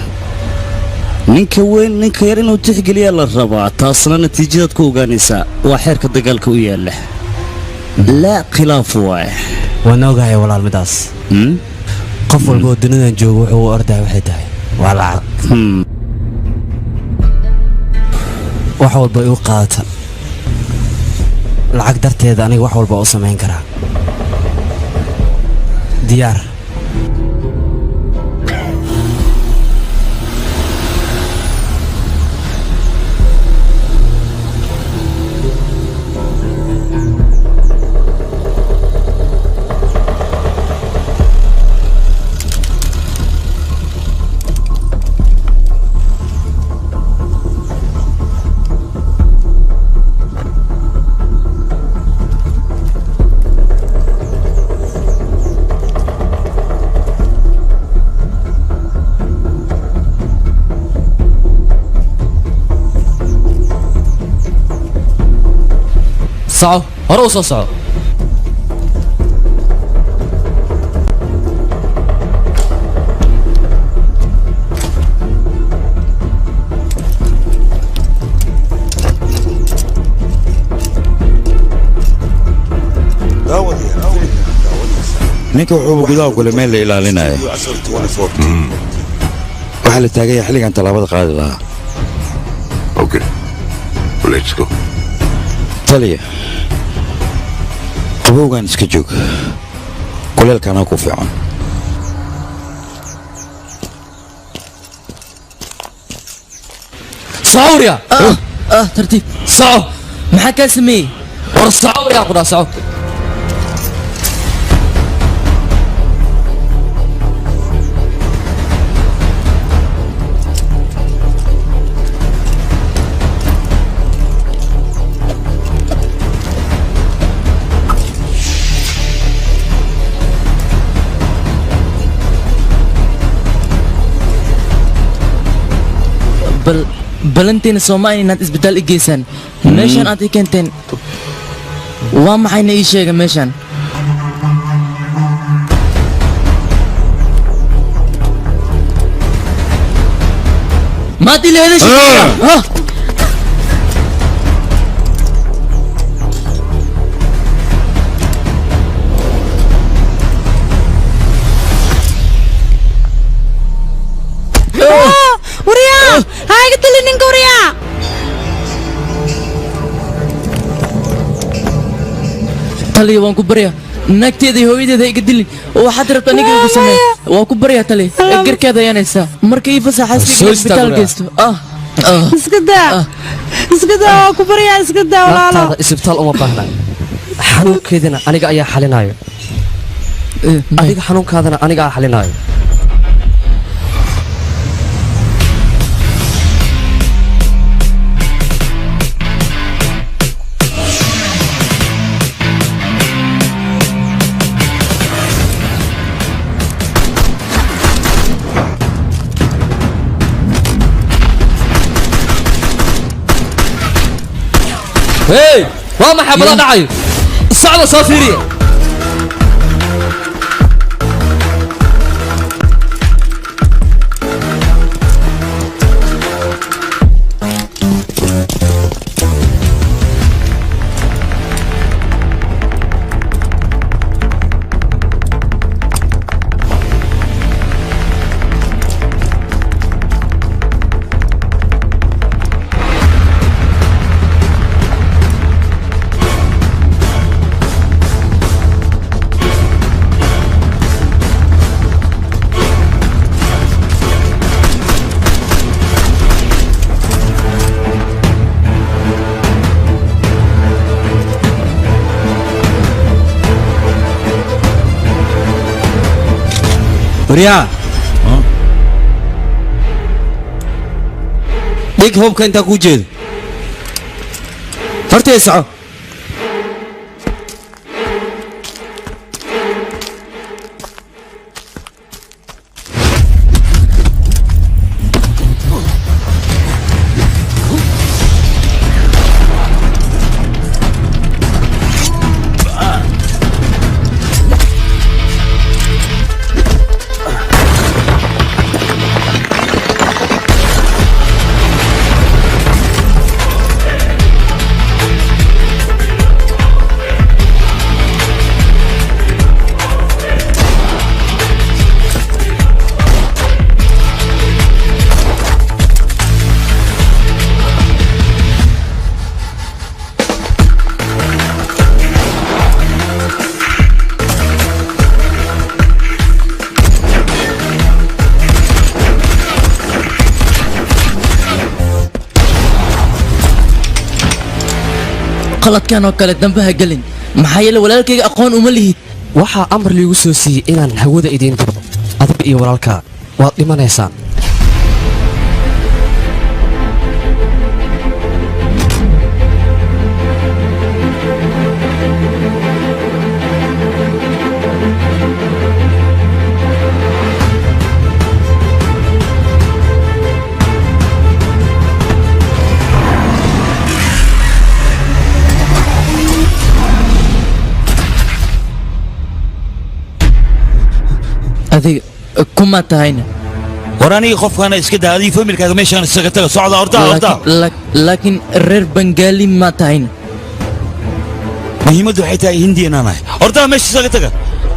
ninka weyn ninka yar inuu tixgeliyaa la rabaa taasna natiijadaad ku ogaanaysaa waa xeerka dagaalka u yaalla laa khilaaf waaye waan ogahay walaal midaas qof walba oo dunidan jooga wuxuu u ordahay waxay tahay waa lacag wax walba igu qaadata lacag darteeda aniga wax walba u samayn karaa diyaar soco hore u soo soco ninka wuxuuba gudaha gole meel la ilaalinaya waxaa la taagaya xilligan tallaabada qaadi lahaa taliya qabowgan iska joog kuleelkana ku fiican صعوريا ترتيب صعو maxaa kaa sameeyey war صعوريا qudaa صعو bal balanteena Soomaaliya inaad isbitaal i geysaan meeshan aad i keenteen waa maxayna ii sheega meeshan ما دي ليش ها وريا هاي قلت لي نين وريا تلي وان كبريا نagteedii hooyadeeda iga dilin oo waxaad rabtaa aniga igu sameey waa ku baryaa tali garkeeda yanaysa markay fasaxaysiga isbitaal geysto iska daa ku baryaa iska daa walaalo isbitaal uma baahna xanuunkeedina aniga ayaa xalinayo adiga xanuunkaadana aniga ayaa xalinayo هاي وما حبلا دعي الصعدة صافيرية وريا ديك هوب كنت اكو جيد فرتي يسعى qalad kan oo kale dambaha galin maxaa yeelay walaalkayga aqoon uma lihid waxa amar liigu soo siiyay inaan hawada idin diro adiga iyo walaalka waad dhimanaysaan adiga kuma tahayna وراني خوف كان اسكت هذه فملك هذا ماشي انا سكتك صعد ارتا لكن رير بنغالي ما تاين مهمة حتى هندي انا ارتا ماشي سكتك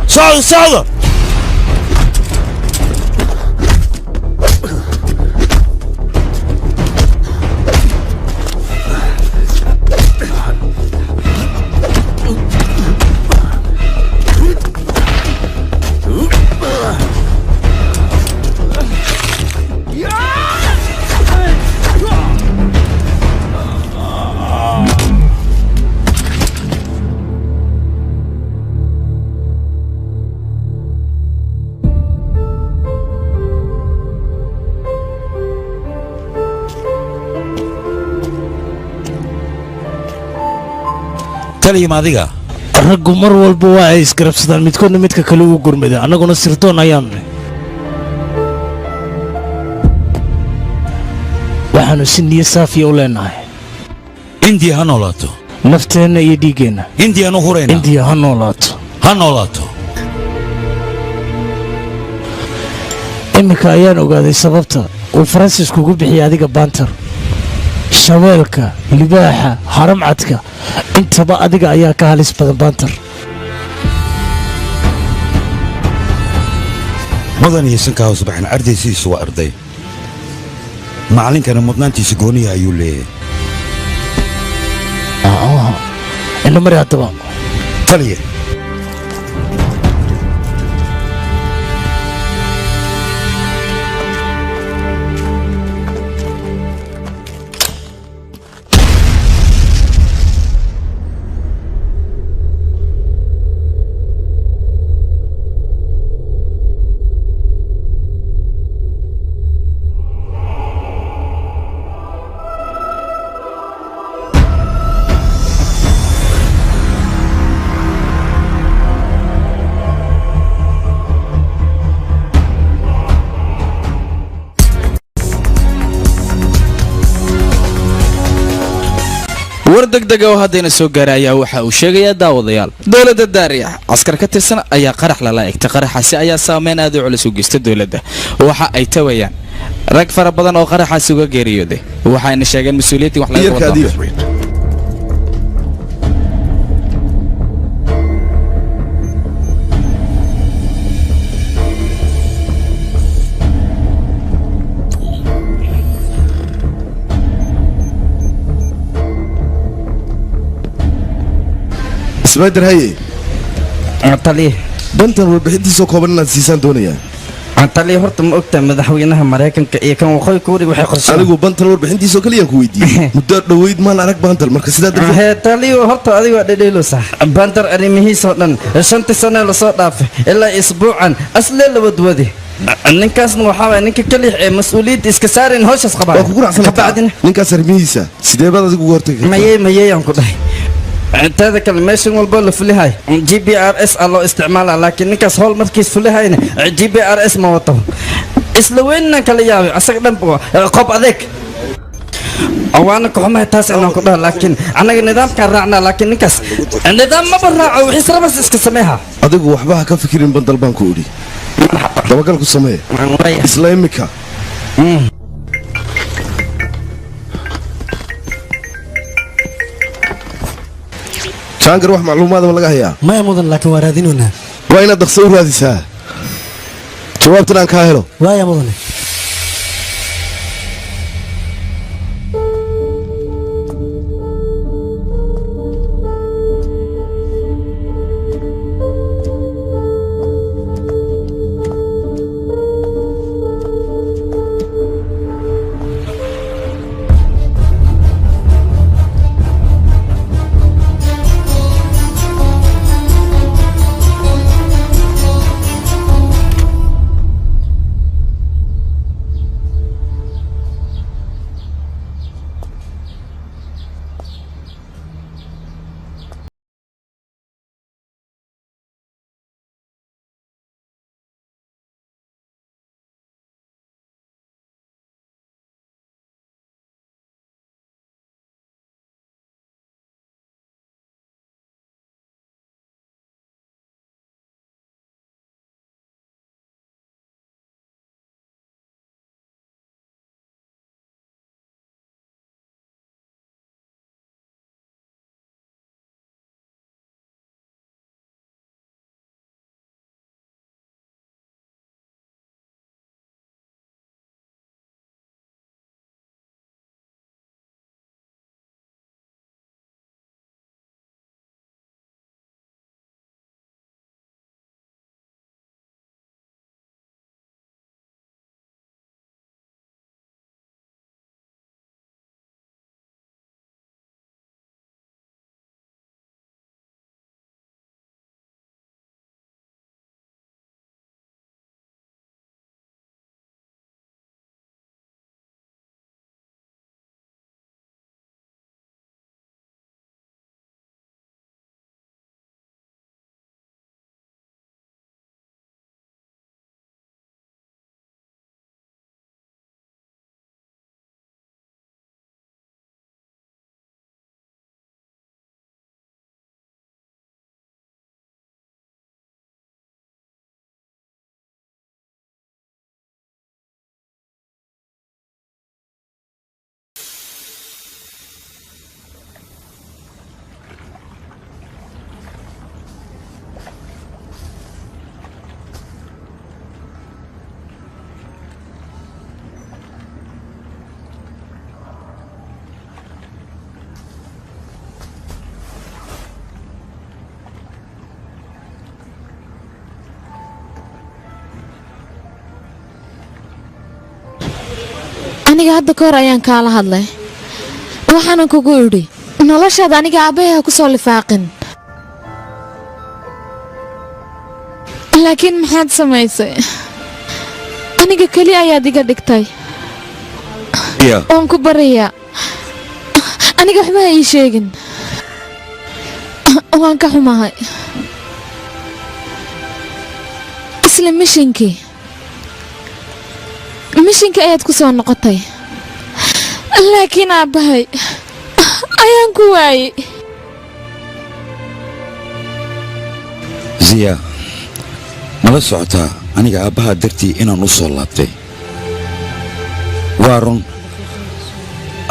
صعد تلي ما ذيك raggu mar walba waa ay isgarabsadaan midkoodna midka kale ugu gurmada annaguna sirdoon ayaanu waxaanu si niyo saafiya u leenahay indiya ha noolaato nafteenna iyo dhiiggeenna indiyanu hurayna indiya ha noolaato ha noolaato iminka ayaan ogaaday sababta uu faransis kugu bixiyay adiga bantar shabeelka libaaxa haramcadka intaba adiga ayaa ka halis badan bantar mudan iyo sanka hoos baxan ardaysiisu waa arday macallinkana mudnaantiisa gooniya ayuu leeyahay ina mari haddaba taliya war degdega oo haddayna soo gaaray ayaa waxa uu sheegayaa daawadayaal dowladda daariya askar ka tirsan ayaa qarax lala egtay qaraxaasi ayaa saameyn aad u culus u geysta dowladda waxa ay tawayaan rag fara badan oo qaraxaasi uga geeriyooday waxayna sheegeen mas-uuliyiintii wax laga wado سبايدر هاي عطلي بنت الوrbixintiisa kooban inaad siisaan doonaya عطلي horta ma ogtaa madaxweynaha Mareykanka iyo kan waqooyi Kuuri waxay qorsheeyeen anigu bantal warbixintiisa kaliya ku weydiiyay muddo dhaweyd maan arag bantal marka sidaa darteed he tali horta adiga dhadheelo sax bantar arrimihiisa dhan 5 sano la soo dhaafay ilaa isbuucan asle la wadwadi ninkaasna waxaa waay ninka kaliya ee mas'uuliyadda iska saarin hawshaas qabaa waa ku quracsan ninkaas arrimihiisa sidee baad adigu hortagay mayay aan ku dhahay intaada kale meeshan walba la fulihay GPRS loo isticmaala laakiin ninkaas howl markiis fulihayna GPRS ma wato isla weynna kala yaabay asaga dhan qob adeeg awaana ku xumahay taas inaan ku dhahay laakiin anaga nidaamka raacna laakiin ninkaas nidaam ma baraaco wixii rabas iska sameeha adigu waxba ha ka fikirin bandal baan ku uri dabagal ku samee isla imika شانكر واحد معلومات ولا قهيا ما يمضن لكن وارادينونا وين الدخسور هذه ساعة جوابتنا عن كاهلو لا يا مضن aniga hadda ka hor ayaan kaala hadlay waxaanan kugu idhi noloshaada aniga aabbahay ha ku soo lifaaqin laakiin maxaad samaysay aniga keli ayaad iga dhigtay waan ku barayaa aniga waxba ha ii sheegin waan ka xumahay isla mishinkii ayaad ku soo noqotay laakiin aabbahay ayaan ku waayey ziya mala socotaa aniga aabbaha dartii inaan u soo laabtay waa run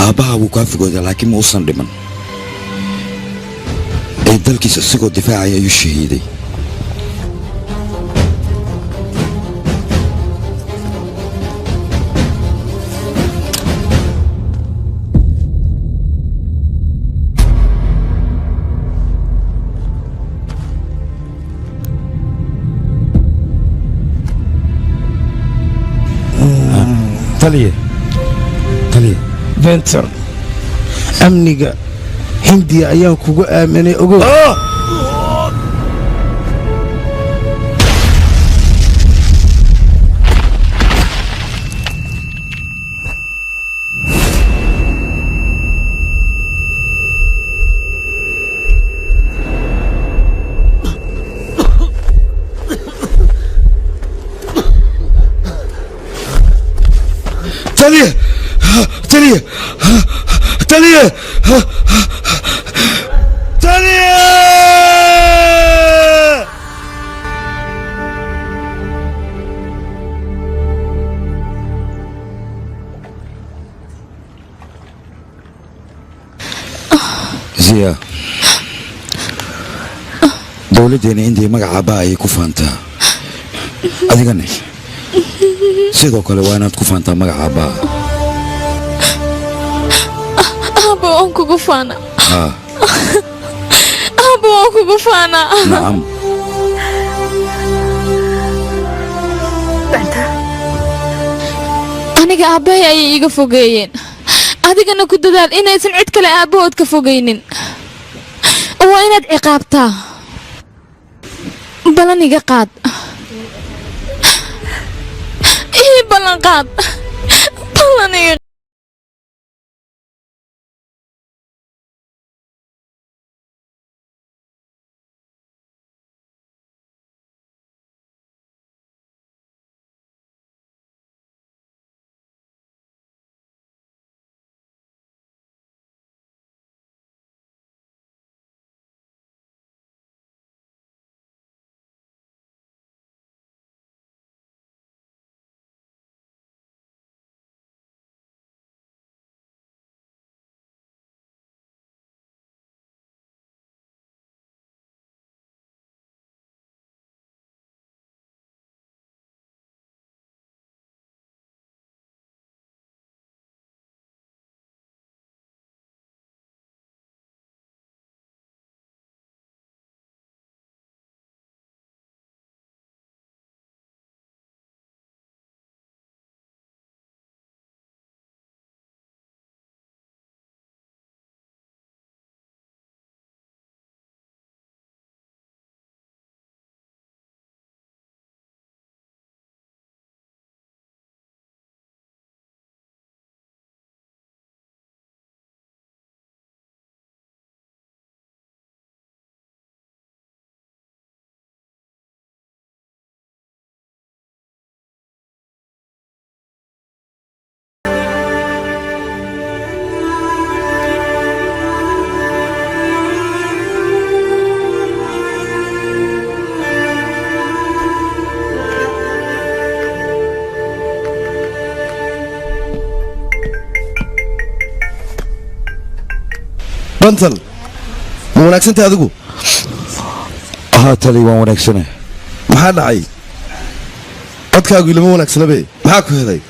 aabbaha wuu kaa fogooda laakiin ma uusan dhiman ee dalkiisa isagoo difaacaya ayuu shahiiday bentor amniga hindiya ayaan kugu aaminay ogow ziya dowladdeena indiya magaca aabbaha ayay ku faantaa adigana sidoo kale waa inaad ku faantaa magaca aabbaha aabba waan kugu faanaa aabba waan kugu faanaa nacam aniga aabbahay ayay iga fogeeyeen adigana ku dadaal inaysan cid kale aabbahood ka fogaynin waa inaad ciqaabtaa balan iga qaad ii ballan qaad balan iga bantal ma wanaagsantahay adigu haa tali waan wanaagsanahay maxaa dhacay codkaagu ilama wanaagsanabe maxaa ku helay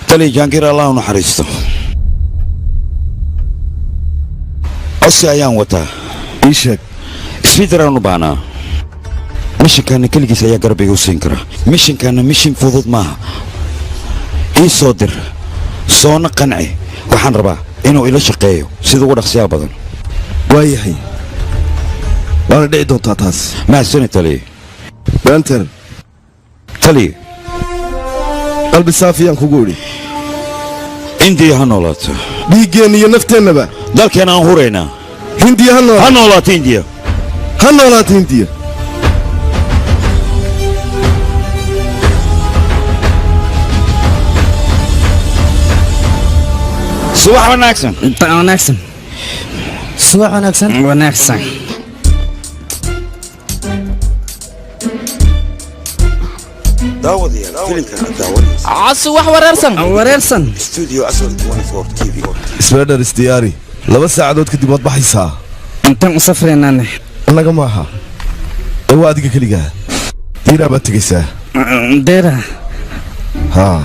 tali jaankiir allah u naxariisto codsi ayaan wataa ii sheeg isfiidaraan u baahnaa mishinkaana keligiis ayaa garab iga u siin kara mishinkaana mishin fudud maaha ii soo dir soona qanci waxaan rabaa inuu ila shaqeeyo sida ugu dhaqsiyaa badan waayahay waana dhici doontaa taas mahadsanid taliye banter taliye qalbi saafiyaan kugu idhi indiya ha noolaato dhiiggeenna iyo nafteennaba dalkeena aan huraynaa hindiya ha noolaato indiya ha noolaato hindiya subax wanaagsan wanaagsan subax wanaagsan wanaagsan casu wax wareersan isbeedhar isdiyaari 2 saacadood kadib waad baxaysaa intaan u safraynaane annaga maaha ee waa adiga keligaa diiraa baad tegaysaa deera haa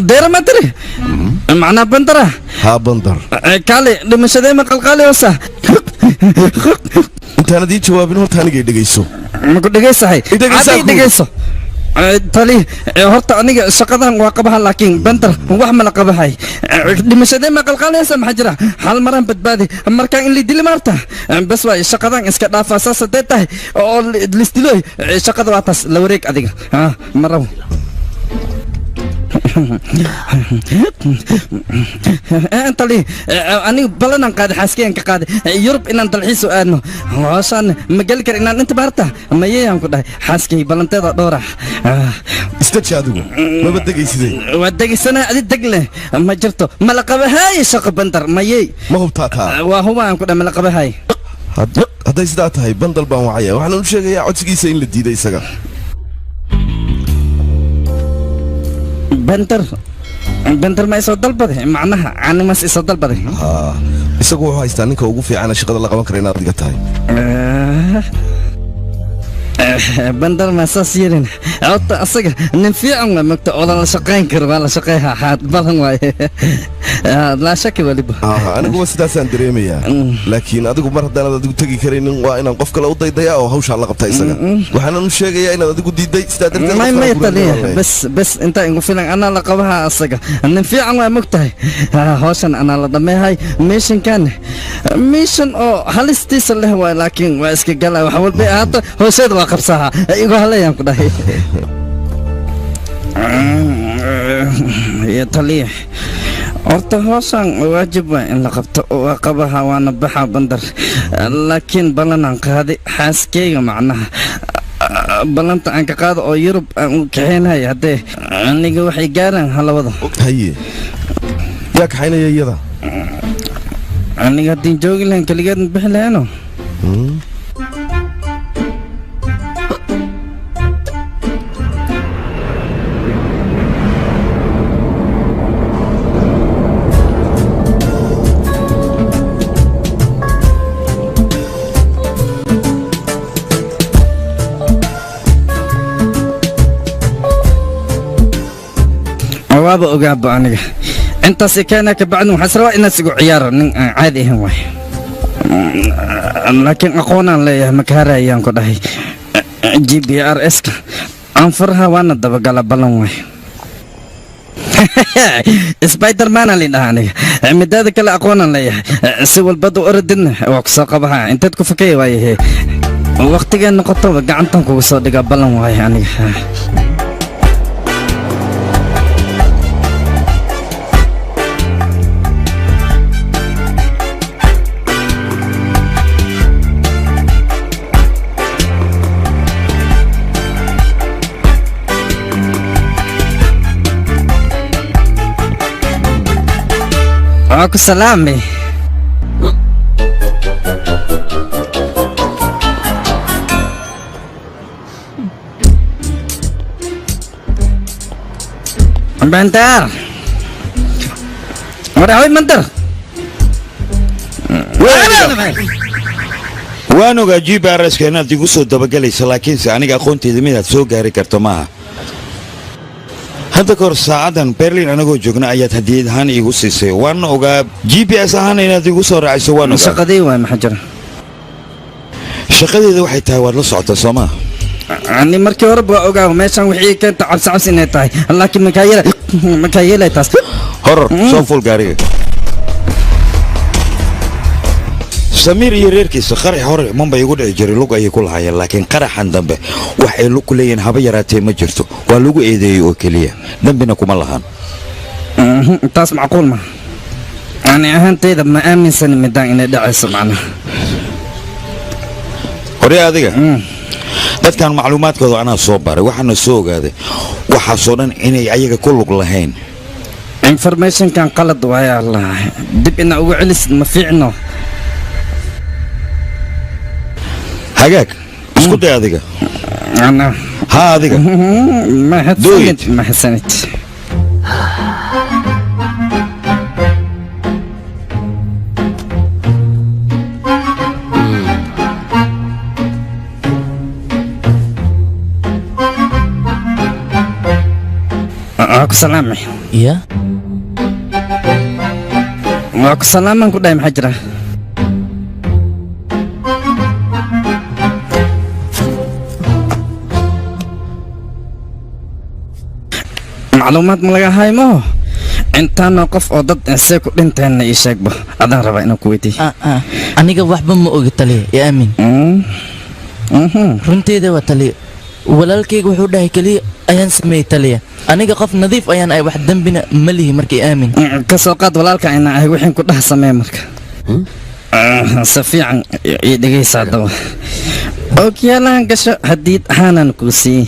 deera ma tiri macnaa bandara haa bandar kaale dhimashadee ma qalqaaliyoosa intaanad ii jawaabin horta anigay dhegayso maku dhegaysahay dhegayso tali horta aniga shaqadan waa qabaha laakiin bandar wax mala qabahay dhimashadee ma qalqaalaysa maxaa jira hal maraan badbaadi markaa in lidili maarta bas waay shaqadan iska dhaafaa saas hadee tahay oo lisdiloy shaqada waa taas la wareeg adiga marabo tali aniga balanaan qaaday xaaskeyaan ka qaaday yurub inaan dalxiisu aadno hooshaan ma geli kar inaan inta baarta mayayaan ku dhahay xaaskey balanteeda dhowra istaji adigu maba degaysidee waa degaysanaa adi deg leh ma jirto mala qabahaay shaqo bandar mayey ma hubtaa taa waa hubaan ku dhahay mala qabahaay hadday sidaa tahay bandal baan wacaya waxaan u sheegayaa codsigiisa in la diiday isaga bandar ma isoo dalbaday macnaha animas isoo dalbaday isagu wuxuu haystaa ninka ugu fiicana shaqada la qaban kara inaad adiga tahay bandar ma saas yeelin horta asaga nin fiican waa mogta oo la shaqayn karo waa la shaqeeyaa xaad badan waaye laa shaki waliba anigu waa sidaasaan dareemayaa laakiin adigu mar haddaanad adigu tegi karaynin waa inaan qof kale u daydayaa oo hawshaa la qabta isaga waxaanan u sheegayaa inaad adigu diiday sidaa darteed bes intaa igu filan anaa la qabaha asaga nin fiican waa mogtahay hawshan anaa la dhameehay meeshankan meeshan oo halistiisa leh waay laakiin waa iska gala wax walba hadda hooseeda waa qabsaha igu halayaan ku dhahay ya taliye horta hoosaan waajib waa in la qabto waa qabaha waana baxa bandar laakiin ballanaan qaaday xaaskeyga macnaha ballanta aan ka qaado oo yurub aan u kaxeynhay haddee aniga waxay gaaraan halawada haye yaa kaxaynaya iyada aniga haddii joogi lahayn keligeed ma bixi lahayno waaba ogaaba aniga intaas keena ka bacdin waxaa rabaa inaad igu ciyaaro nin aan caadi ahayn waay laakiin aqoonaan leeyahay makaharayaan ku dhahay GPRS-ka aan faraha waana dabagala ballan waay spiderman aan lidhaha aniga midaada kale aqoonaan leeyahay si walbada orodidna waa ku soo qabaha inteed ku fakaya waayahe waqtigee noqotoba gacantan kugu soo dhigaa ballan waay aniga aku salami bentar warahoy mantar waan ogaa GPRS-ka inaad igu soo dabagelayso laakiinse aniga aqoonteeda midaad soo gaari karto maaha hadda kahor saacadan berlin anagoo joogna ayaad hadiyad ahaan iigu siisay waana ogaa GPS ahaan inaad igu soo raacayso waan ogaa shaqadii waa maxaa jira shaqadeeda waxay tahay waad la socotaa soo maa ani markii hore baa ogaa meeshan wixii keenta cabsi cabsi inay tahay laakiin markaa yeelay taas horor soo ful gaariga samiir iyo reerkiisa qarax hore manbay igu dhici jiray lug ayay ku lahaayeen laakiin qaraxan dambe wax ay lug ku leeyihiin haba yaraatee ma jirto waa lagu eedeeyey oo keliya dambina kuma lahan taas macquul ma ani ahaantayda ma aaminsan midaan inay dhacayso macnaha hore adiga dadkan macluumaadkooda anaa soo baray waxaana soo ogaaday waxaasoo dhan inay ayaga ku lug lahayn informationkan qalad waayaa allah dib ina ugu celisid ma fiicno hagaag isku day adiga ها adiga ما حسنت aku salaamay iya aku salaaman ku dhahay maxaa jira macluumaad ma laga haymo intaana qof oo dad insee ku dhinteena ii sheegba adaan rabaa inaan ku weydiiyo aniga waxba ma ogi taliya yaa aamin runteeda waa taliya walaalkayga wuxuu dhahay keliya ayaan sameeyey taliya aniga qof nadiif ayaan ahay wax dembina ma lihi markii aamin ka soo qaad walaalka inaan ahay wixin ku dhaha samee marka si fiican ii dhegaysa haddaba ookiyaalahan gasho hadiid ahaanan kuu siiyey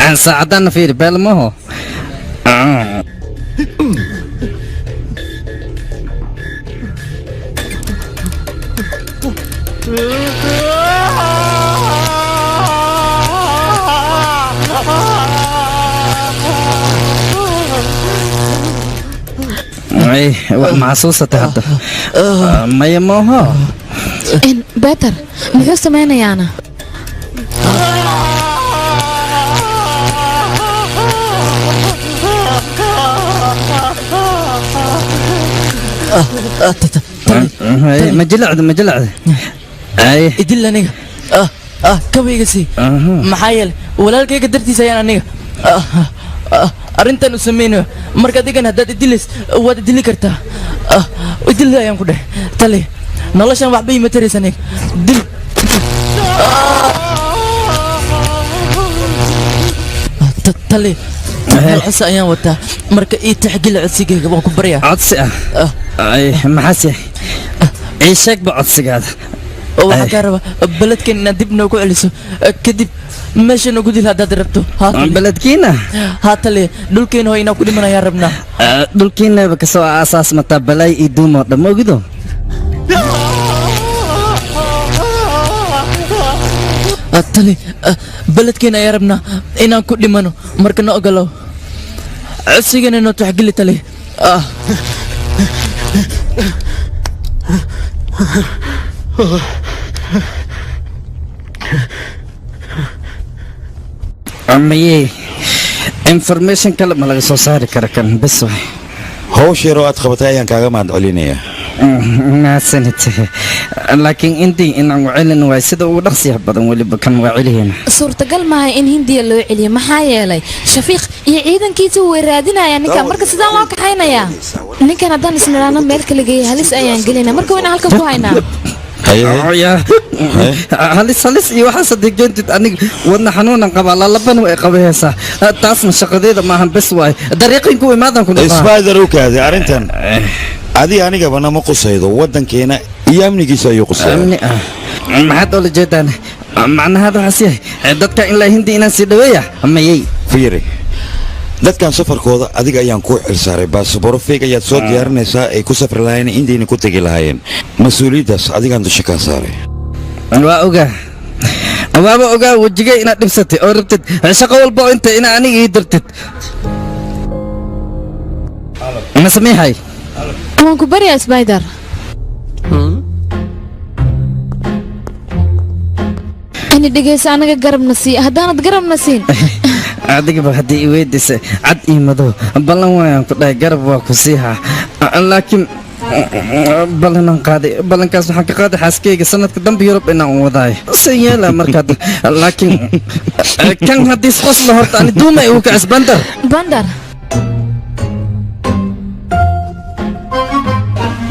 aan saacadaana fiiri beelmaho wax maxasuusatay hadda maya mooho beter muxuu samaynayaana ما جلعد idil aniga kabayga sii maxaa yeelay walaalkayga dartiisa ayaan aniga arrintan u samaynayo marka adigan haddaad idilays waad idili kartaa idil ayaan ku dheh tali noloshan waxba ima taraysa aniga dil tali codsi ayaan wataa marka ii taxgila codsigayga waan ku baryaa codsi maxaase ii sheegba codsigaada waxaan kaa rabaa beledkan inaad dib noogu celiso kadib meesha noogu dil haddaad rabto beledkiina haa tale dhulkeena hoo inaa ku dhimanayaan rabnaa dhulkiinaba kasoo aasaas mataa balaay iyo duumoo dhamma ogido tale beledkeena ayaa rabnaa inaan ku dhimano marka na ogolow codsigana noo taxgili tale amaye information kale ma laga soo saari kara kan bes waay hawsh yaroo aad qabatay ayaan kaaga mahad celinayaa mahadsanid laakiin intii inaan wacelin waay sida ugu dhaqsiyaha badan weliba kan waa celiheena suurtagal maaha in hindiya loo celiyo maxaa yeelay shafiiq iyo ciidankiisa way raadinayaan ninkan marka sidaan loo kaxaynayaa ninkan haddaan isniraano meel kala geeya halis ayaan gelinaa marka wayna halkan ku haynaa halis iyo waxaas haddii jeentid aniga wadna xanuunan qabaa lalabana way qabayaysaa taasna shaqadeeda maahan bes waay dariiqin ku imaadan ku isbaadar u kaaday arrintan adi anigaba nama qusaydo waddankeena iyo amnigiisa ayuu qusaya maxaad oola jeedaan macnahaad waxaas yahay dadka ilaa hindi inaan sii dhaweeya mayay fiiri dadkan safarkooda adiga ayaan kuu xilsaaray baasaboro feeg ayaad soo diyaarinaysaa ay ku safri lahaayeen indiina ku tegi lahaayeen mas-uuliyaddaas adigaan dusha kaa saaray waa ogaa waaba ogaa wejigay inaad dhibsatay oo rabtid shaqo walba inta ina aniga ii dartid ma sameehay waan ku baryaa spider ini dhegeysa anaga garabna sii haddaanad garabna siin adigaba haddii i weydiisa cad ii madow ballan waayaan ku dhahay garab waa ku siihaa laakiin ballanan qaaday ballankaas waxaan ka qaaday xaaskeyga sanadka dambe yurub inaan wadaayo san yeela markaad laakiin kan haddii isqosla horta ani duumay uu kacis bandar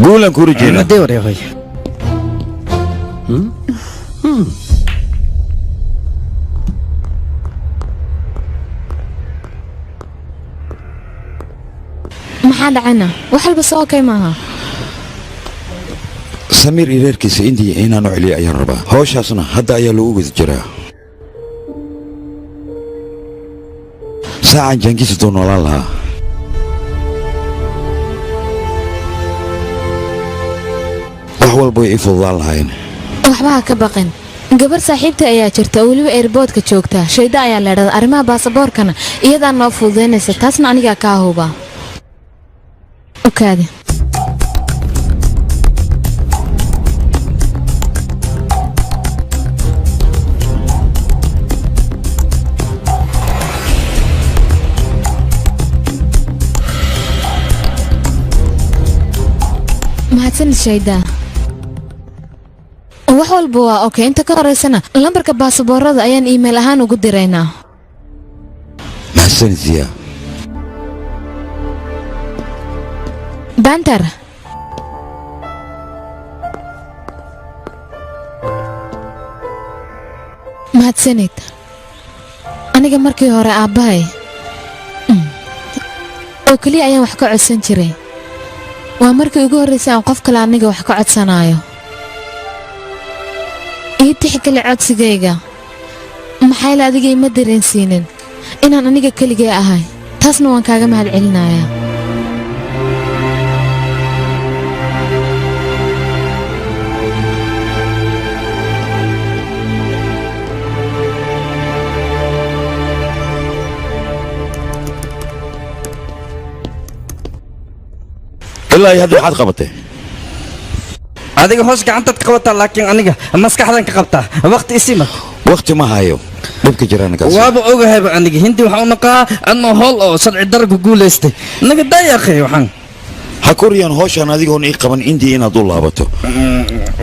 guulan ku rajeena madee wareeqay maxaa dhacayna wax walba soo okay maaha samiir iyo reerkiisa indiya inaan u celiyo ayaan rabaa hawshaasna hadda ayaa loogu guda jiraa saacan jaankiisa duu noolaan lahaa wax walba way ii fududaan lahayn waxba ha ka baqin gabar saaxiibta ayaa jirta oo weliba airboodka joogta shayda ayaa leedhada arrimaha baasaboorkana iyadaa noo fududaynaysa taasna anigaa kaa huba okaadi mahadsanid shayda wax walba waa okay inta ka horeysana lambarka baasaboorada ayaan iimayl ahaan ugu diraynaa mahadsanid ziya bantar mahadsanid aniga markii hore aabbahay oo keliya ayaan wax ka codsan jiray waa markii ugu horraysay aan qof kale aniga wax ka codsanaayo ii tixgeli codsigayga maxaa la adiga ima dareensiinin inaan aniga keligay ahay taasna waan kaaga mahad celinayaa ilaa hadda maxaad qabatay adiga hoos gacantaad ka qabataa laakiin aniga maskaxdan ka qabtaa waqti isima waqti ma hayo dhibka jiraankaas waaba ogahayba aniga hindi waxaa u naqaa adnoo hool oo sharci darku guulaystay naga daayaqay waxaan ha koriyaan hawshaan adigoon ii qaban indiya inaad u laabato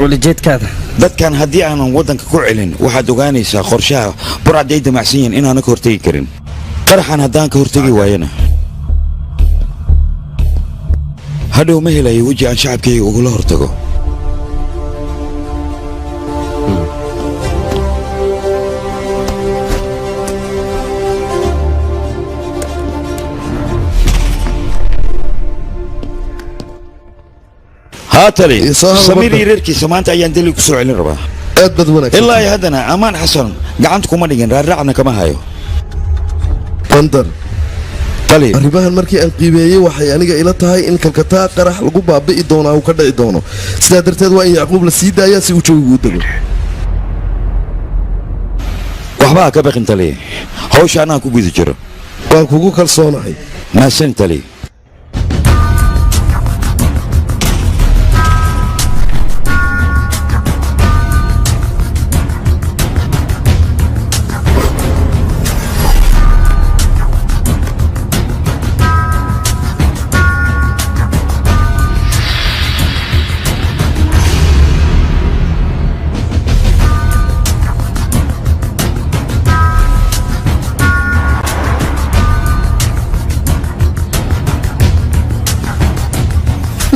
welijeedkaada dadkan haddii aanan waddanka ku celin waxaad ogaanaysaa qorshaha burcadday damacsan yihiin inaana ka hortegi karin qaraxan haddaan ka hortegi waayana hadhow ma helayo weji aan shacabkayga ugula hortago haatali samiir iyo reerkiisa maanta ayaan deli ku soo celin rabaa aad bad wanaagsan ilaa iyo haddana ammaan xasan gacanta kuma dhigin raarraacna kama hayo bandar arrimahan markii aan qiimeeyey waxay aniga ila tahay in kalkataa qarax lagu baabi'i doonaa uu ka dhici doono sidaa darteed waa in yacquub la sii daayaa si uu joogigu u dego waxba ha ka baqin tali hawsha anaan ku guda jiro waan kugu kalsoonahay mahadsan tali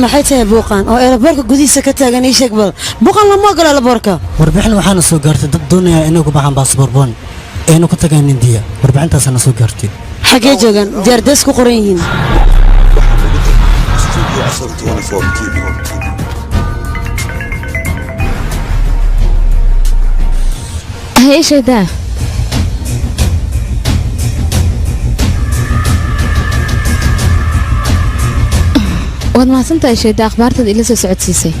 maxay tahay buuqan oo eelaboorka gudihiisa ka taagan ii sheeg bal buuqan lama ogola eelaboorka warbixin waxaana soo gaartay dad doonaya inay ku baxaan baasboor boon aynu ku tagaan indiya warbixintaasaana soo gaartay xaggee joogaan diyaardees ku qoran yihiin hayshaydaa waad mahadsantahay shayda akhbaartaad ila soo socodsiisay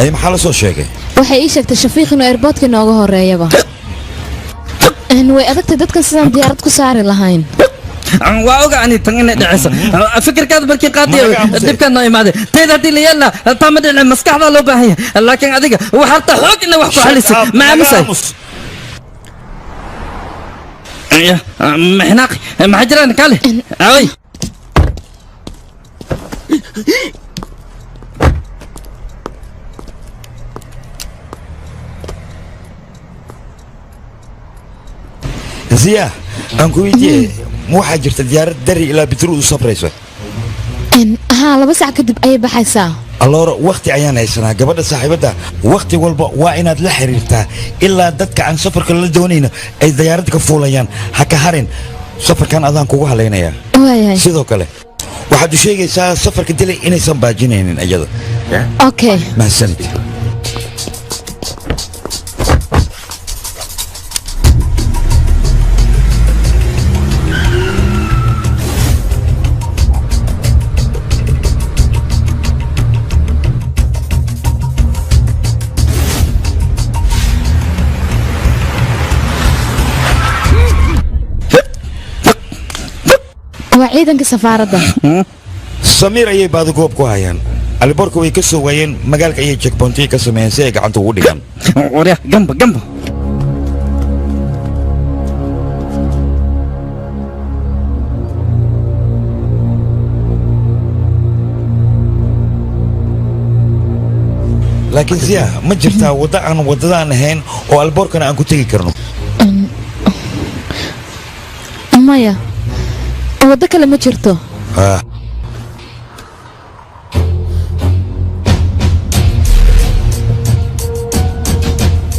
ay maxaa la soo sheegay waxay ii sheegtay shafiiq inuu airboodka inooga horeeyaba way adagtay dadkan sidaan diyaarad ku saari lahayn waa oga ani tan inay dhacayso fikirkaada markii qaadiyo dibkaan noo imaaday tayda haddii la yeelna taa ma dhicin maskaxdaa loo baahan yahay laakiin adiga waxaa harta xoog ina wax ku xalisay ma aamusay maxnaaqi maxaa jiraan kaale awey ziya aan ku weydiiyey ma waxaa jirta diyaarad dari ilaa bitru u safrayso ها لبس عكدب أي بحيسا alloora waqti ayaan haysanaa gabadha saaxiibadda waqti walba waa inaad la xiriirtaa ilaa dadka aan safarka la doonayno ay diyaaradda ka fuulayaan ha ka harin safarkan adaan kugu halaynayaa sidoo kale waxaad u sheegaysaa safarka dilay inaysan baajinaynin iyada أوكي mahadsanid وعيدا كسفارة samiir ayay baadagoob ku hayaan aliborka way ka soo waayeen magaalka ayay checkpointiga ka sameeyeen si ay gacanta ugu dhigaan warya gamba gamba laakiin siya ma jirtaa wadda aan waddadaan ahayn oo alboorkana aan ku tegi karno مايا ودك لما جرتو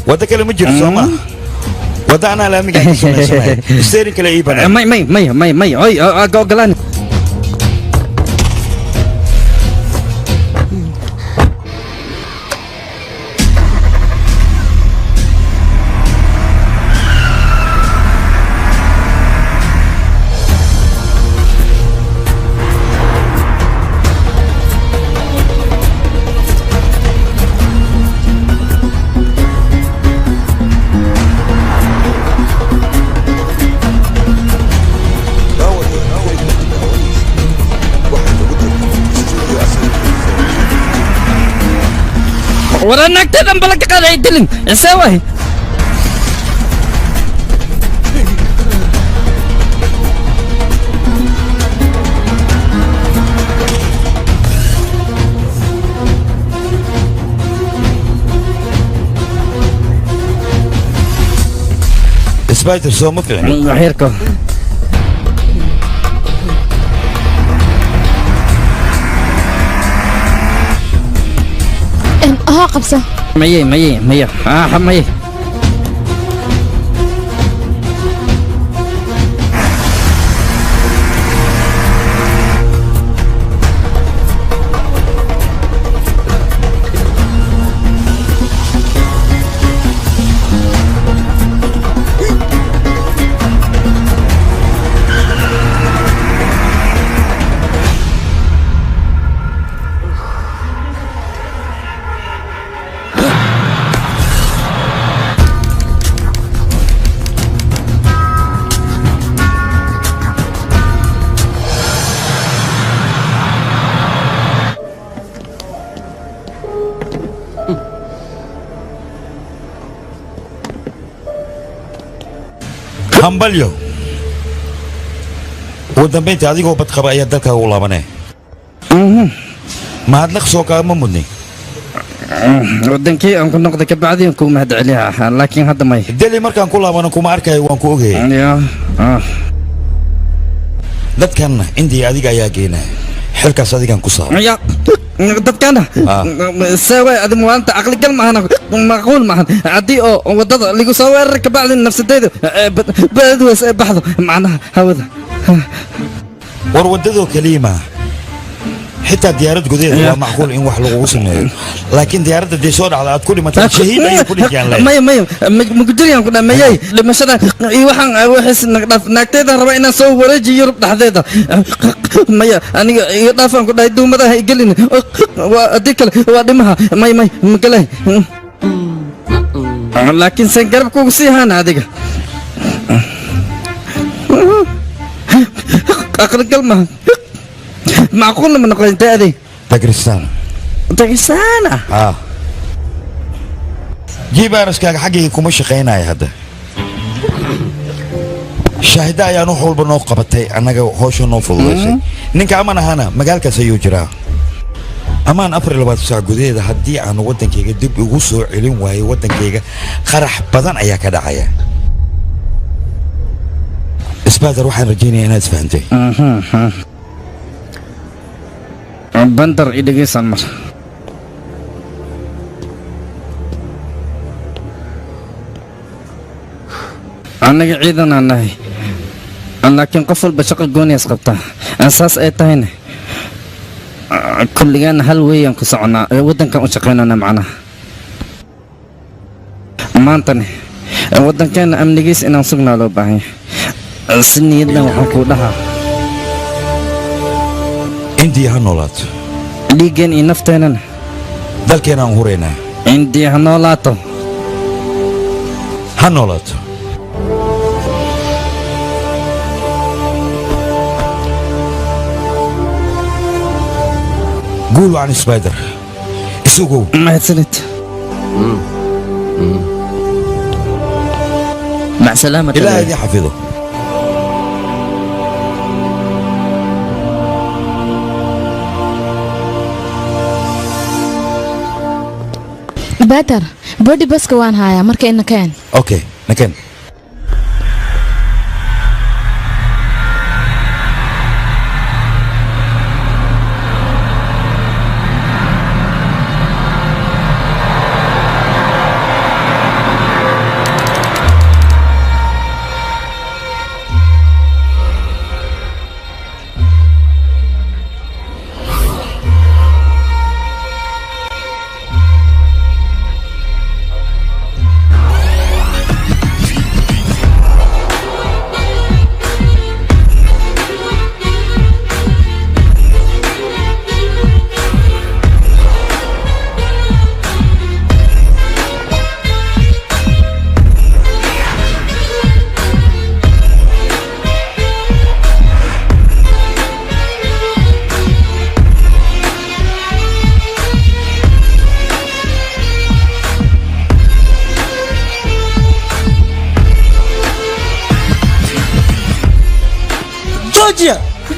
wadda kale ma jiro soo ma wadda anaa laamiga ka samaysanahay steering kale ii banaan may oy ogolaan ورا نكتة بلك قاعد يدلن سوي سبايدر سو ما فهمت خيركم ها قبسة مية مية hambalyo ugu dambayntii adigoo bad qaba ayaa dalkaaga u laabanee mahadnaq soo kaagama mudnay wadankii aan ku noqday kabacdi aan ku mahad celiyaa laakiin hadda may deli markaan ku laabano kuma arkayo waan ku ogayay dadkanna indiya adiga ayaa geenaya xilkaas adigaan ku saaro dadkana saway adi muwaanta aqli gal maahan macquul maahan haddii oo wadada lagu soo weerar kabacdi nafsadayda badweys ay baxdo macnaha hawada war wadadoo keliya maaha xitaa diyaarad gudaheeda waa macquul in wax lagugu sameeyo laakiin diyaaradda dee soo dhacda aad ku dhimataan shahiid ayay ku dhintaan maya magujiriyaan ku dhameeyey dhimashada iyo waxaan wixiis naagtayda raba inaan soo wareejiyo yurub dhexdeeda maya aniga iyo dhaafaan ku dhahay duumadaha igelin haddii kale waa dhimaha may magalay laakiin sen garab kugu sii haana adiga aqligal maaha معقول لما نقول انت هذه داغستان جيب ارسكاga xaqii kuma shaqeynaayo hadda shaahida ayaan wax walba noo qabatay annaga hawsha noo fududeysay ninka aman ahana magaalkaas ayuu jiraa amaan 24 saac gudaheeda haddii aan wadankayga dib ugu soo celin waayo wadankayga qarax badan ayaa ka dhacaya sbaader waxaan rajaynayaa inaad isfahantay bandar i dhegeysan mar annaga ciidanaan nahay laakiin qof walba shaqo gooniyaas qabtaa saas ay tahayna kulligaana hal weeyaan ku soconaa waddankan u shaqaynana macnaha maantane waddankeenna amnigiis inaan sugnaa loo baahan yahay si niyaddan waxaan kuu dhahaa indiya ha noolaato dhiiggeen iyo nafteennana dalkeenaan huraynaa indiya ha noolaato ha noolaato قولوا عن سبايدر اسوقوا ما هتسنت مع سلامة إلهي يحفظه بدر بودي بس كوان هايا مركا إنك كان اوكي نكن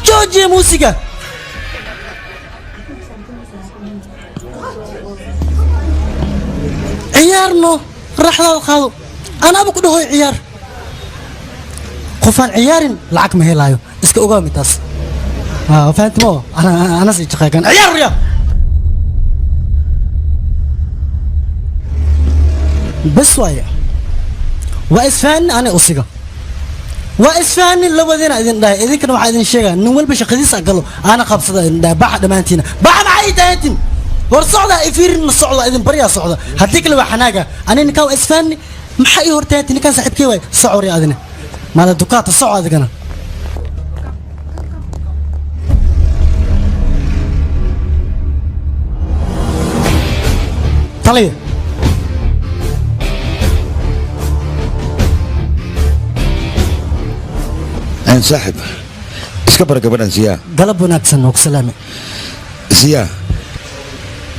جوجيا موسيقى عيارنا رحلة الخاضو أنا أبو كده هو عيار قفان عيار لعك ما هي لايو اسك أقامي تاس فهمت مو أنا سيجي كان عيار يا بس وايا وإسفان أنا أصيغا وإسفان لو بدينا إذن ده إذن كانوا واحد يشجع نقول بش خديس أقله أنا قبضة ده بعد ما أنتينا بعد معي تهتين والصعدة يفير الصعدة إذن بريا صعدة هديك لو حناجة أنا نكاو إسفان محي هرتات نكان صاحب كيوي صعوري أذنه ما الدكات الصعدة كنا طليه انسحب اسكبر قبل زيا قلب وناكسن وكسلامي زيا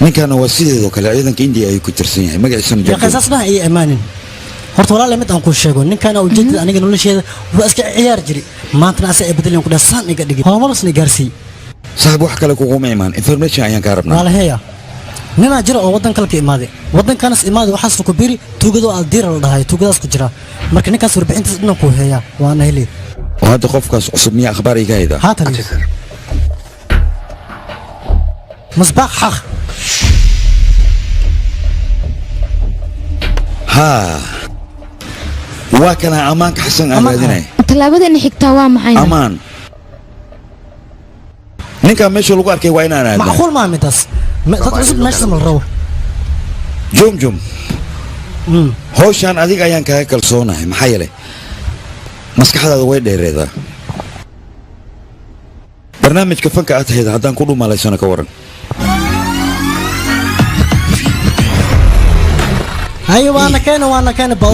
من كان وسيله ذوك العيدن كاندي اي كترسين ما قاعد يا قصصنا اي ايمان horta walaal mid aan ku sheego ninkan oo jeedada aniga nolosheeda waa iska ciyaar jiri maanta aas ay bedeleen ku dhasaan iga dhigay horumarsna gaarsiin saaxiib wax kale kugu ma imaan information ayaan ka rabnaa walaal heeya nina jira oo wadan kale ka imaaday wadankaas imaaday waxaas ku biri tuugado aldiira la dhahay tuugadaas ku jira marka ninkaas warbixintiisa dhan ku heeya waana helay وهذا قفكاس عصبني اخباري قايده هات مصباح حخ ها وكان امانك حسن امادني تلاabada xigtaa waa maxay amaan ninka meesha lagu arkay waa inaan aadnaa macquul ma midaas dad cusub meesha mal raw jum howshan adiga ayaan kaaga kalsoonahay maxaa yeelay maskaxdaada way dheereedaa barnaamijka fanka aad tahayd haddaan ku dhumaalaysano ka waran هاي وانا كان باو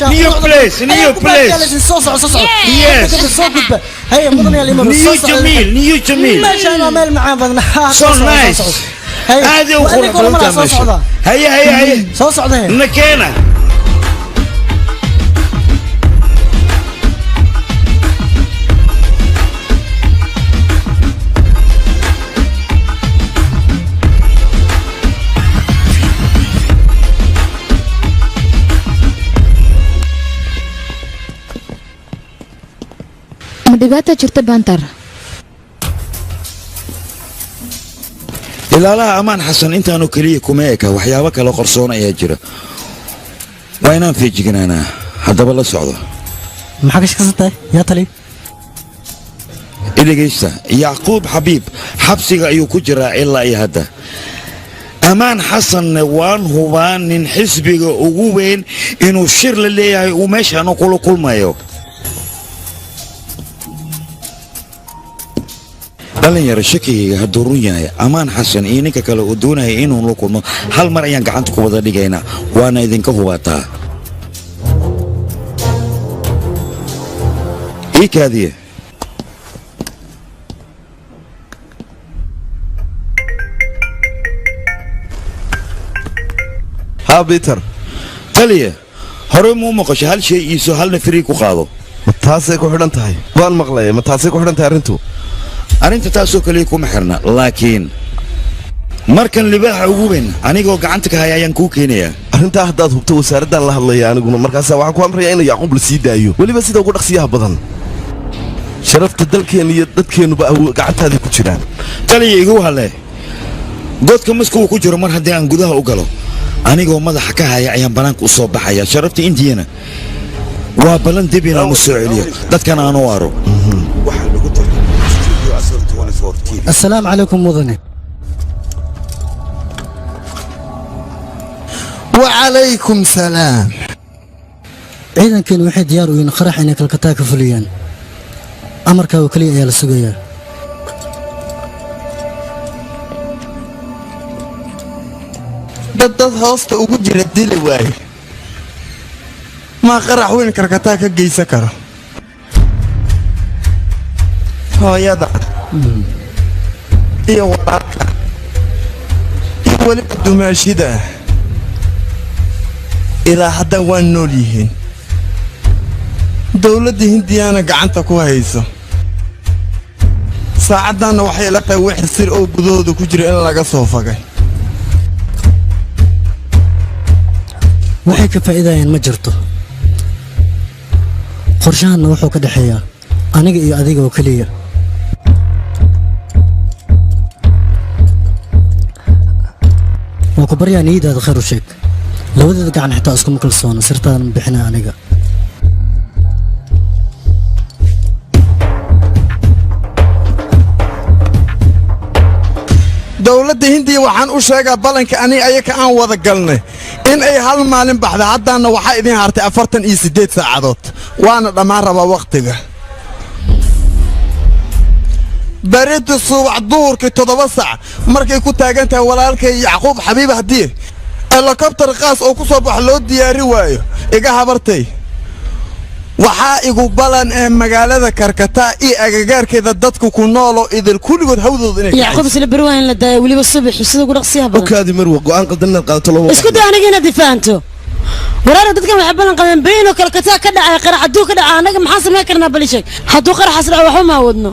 نيو بليس هاي مدن يا نيو جميل ماشي انا مال معاه بدنا سو نايس هذه وخرج هيا سو صعده نكينا dhibaata jirta baantar ilaalaha ammaan xasan intaanu keliya kuma eka waxyaabo kale qarsoon ayaa jira waa inaan feejiganaanaa haddaba la socdo maxaa ka shaqaysan tahay yaa tali idhegaysta yacquub xabiib xabsiga ayuu ku jiraa ilaa iyo hadda ammaan xasanne waan hubaa nin xisbiga ugu weyn inuu shir la leeyahay uu meeshaanu kula kulmayo dhalinyaro shakigayga hadduu run yahay ammaan xasan iyo ninka kale uu doonaya inuu la kulmo hal mar ayaan gacanta ku wada dhigaynaa waana idinka hubaataa ii kaadiye haa biter taliya horey muu maqasho hal shay iiso halna firii ku qaado ma taasay ku xidhan tahay waan maqlaya ma taasay ku xidhan tahay arrinta taasoo kaliya kuma xirna laakiin markan libaaxa ugu weyn anigoo gacanta ka haya ayaan kuu keenayaa arrintaa haddaad hubto wasaaraddaan la hadlaya aniguna markaasaa waxaan ku amrayaa inuu yacquub la sii daayo weliba sida ugu dhaqsiyaha badan sharafta dalkeenna iyo dadkeennuba gacantaadii ku jiraan taliya igu halle godka maska uu ku jiro mar haddii aan gudaha u galo anigoo madaxa ka haya ayaan bannaanka u soo baxaya sharafta indiyana waa ballan dib inaan u soo celiyo dadkan aan u aro السلام عليكم مدني وعليكم سلام ciidankan waxay diyaar u yihiin qarax inay kalkataa ka fuliyaan amarka oo kaliya ayaa la sugayaa dad hoosta ugu jira dili waaye ma qarax weyn karkataa ka geysan karo hooyada iyo walaalka iyo weliba dumaashida ilaa hadda waa nool yihiin dowladda hindiyana gacanta ku hayso saacaddaanna waxay la tahay wixii sir oo gudahooda ku jira in laga soo fagay waxay ka faa'iidayaan ma jirto qorshahanna wuxuu ka dhexeeyaa aniga iyo adiga oo keliya waa ku baryaa niyadaada khayr u sheeg labadeeda gacan xitaa iskuma kalsoona sirtaadan bixina aniga dowladda hindiya waxaan u sheegaa ballanka ani ayaka aan wada galnay in ay hal maalin baxda haddaanna waxaa idiin hartay 48 saacadood waana dhammaan rabaa wakhtiga baridda subax duhurkii 7 saac markay ku taagan tahay walaalkay yacquub xabiib haddii helikobtar qaas oo ku soo bax loo diyaari waayo iga habartay waxaa igu balan ee magaalada karkataa iyo agagaarkeeda dadku ku nooloo idil kulligood hawdooda inay yacquub isla beri waa in la daayo weliba subax sida ugu dhaqsiyaha badan okaadi marwa go'aan qaldan inaad qaadato loo isku day aniga inaad ifahanto waraara dadkan waxay balan qabeen beriinoo karkataa ka dhacay qarax hadduu ka dhaca annaga maxaan samayn karnaa bali sheeg hadduu qaraxaas dhaco waxba ma awoodno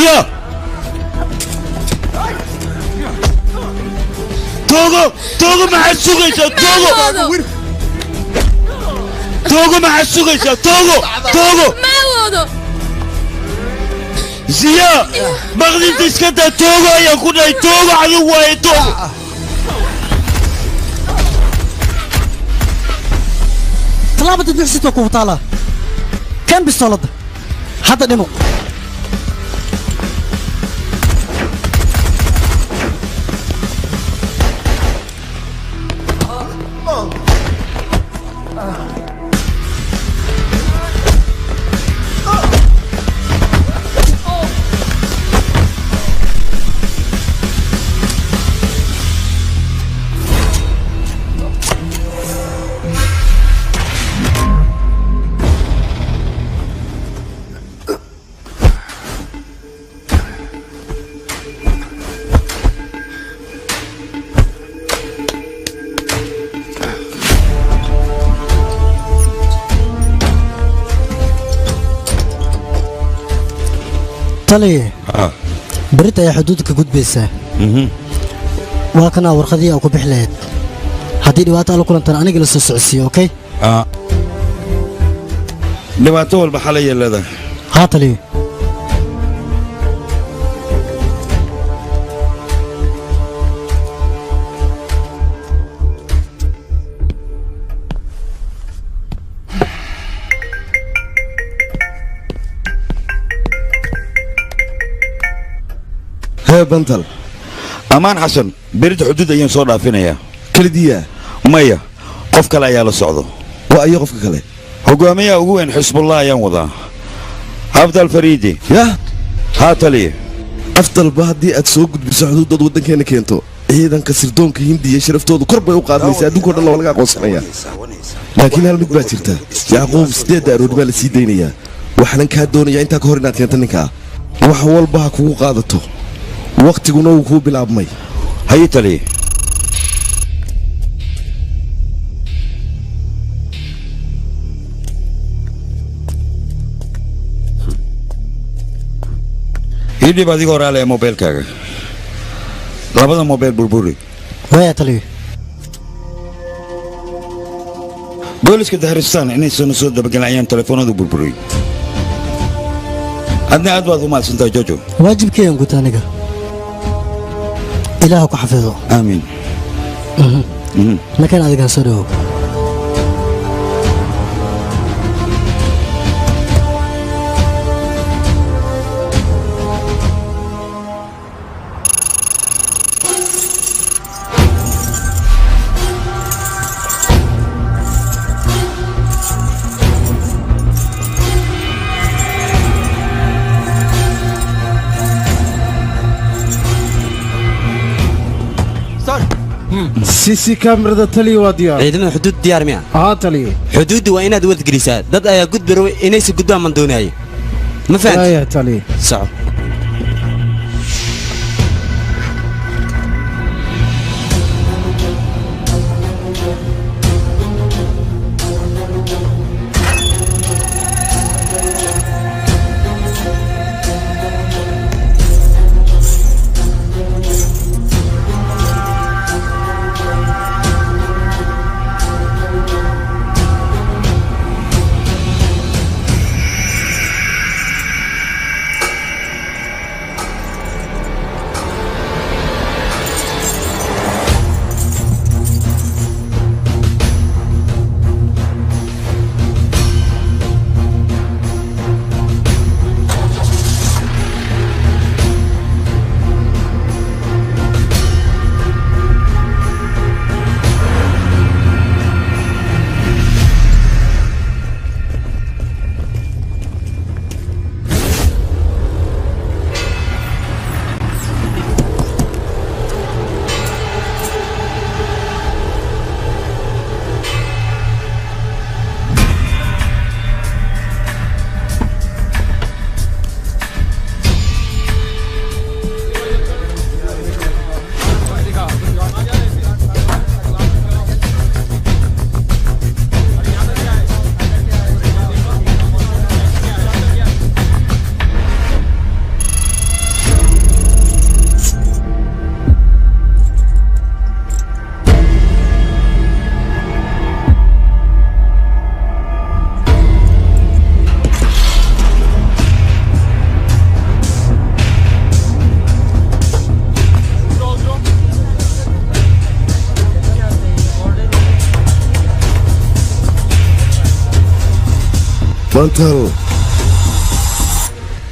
ziya toogo maxaad sugaysaa toogo maxaad sugaysaa toogo ziya baqdinta iska daa toogo ayaan ku dhahay toogo adigu waaye toogo talaabada bixsid waa kugu taalaa kan bistoolada hadda dhimo taliye berita ayaa xuduudda ka gudbaysaa waa kanaa warqadii aa ku bixi lahayd haddii dhibaato ala kulantan aniga la soo socodsiiyo okey dhibaato walba xalay yeelada haa taliye bantal amaan xasan berita xuduud ayaan soo dhaafinayaa kelidiya maya qof kale ayaa la socdo waa iyo qofka kale hogaamiyaha ugu weyn xisbullah ayaan wadaa afdal fariidi yah haa taliye afdalba haddii aad soo gudbiso xuduudood waddankeena keento ciidanka sirdoonka hindiya sharaftoodu kor bay u qaadmaysa adduunkao dhan loo laga aqoonsanaya laakiin hal mid baa jirta yacquub 8 aroor baa la sii daynayaa waxaanan kaa doonayaa intaa ka hor inaad keento ninkaa wax walba ha kugu qaadato waqtiguna wuu kuu bilaabmay haye taliye ii dhib adigoo raale mobeelkaaga labada mobeel burburi waya taliye booliska dahristaan inaysana soo dabagelayaan telefoonadu burburiyey adna aad baad u mahadsantahay jojo waajibkeeyan guta aniga ilaah ku xafido aamiin nakan adigan soo dhawow سيسي كاميرا تلي وديار ciidamada xuduud diyaar miya taliye xuduuddu waa inaad wad gelisaa dad ayaa gudbi raba inaysi gudbaan man doonayay ma يا تلي soco bantal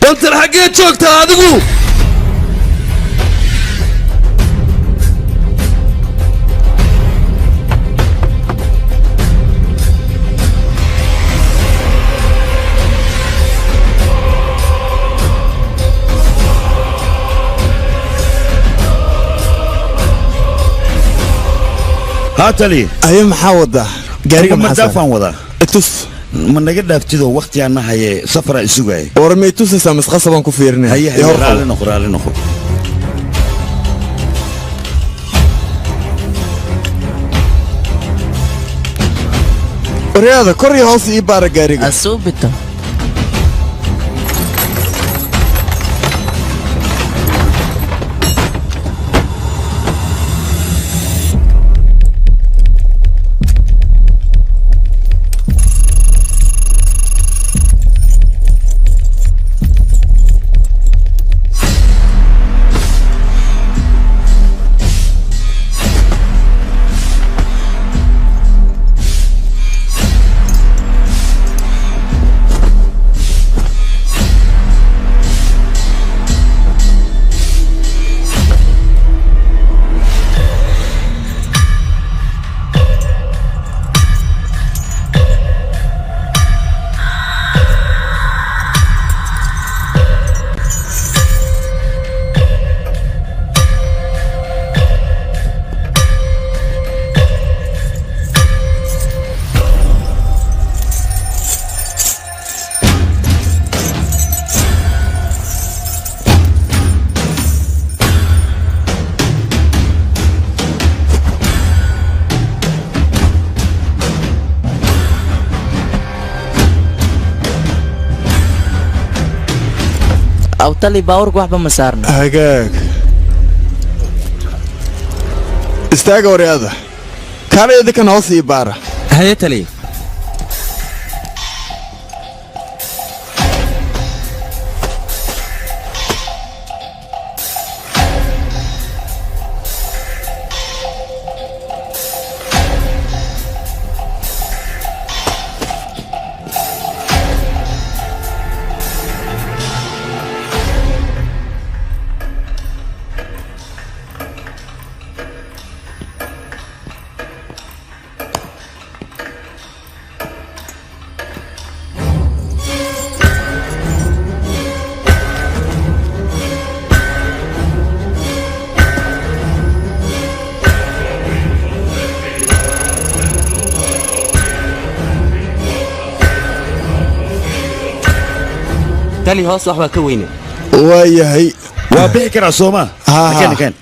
bantal xaggee joogtaa adigu هاتلي أي محاوضة قاري ما دافع وضع اتوس من نجد دافتيدو وقت أنا هي سفرة السجاي ورمي توس سامس خاصة كفيرنا هي على نخر رياضة كوري هوس إبارة قاري أسوبتا أو تلي باورك واحد بمسارنا هجاك استاجا ورياضة كان يدك كان هوس إبارة هيا تلي تالي هوس وحبا كويني وياهي وبيحكي رسومة كان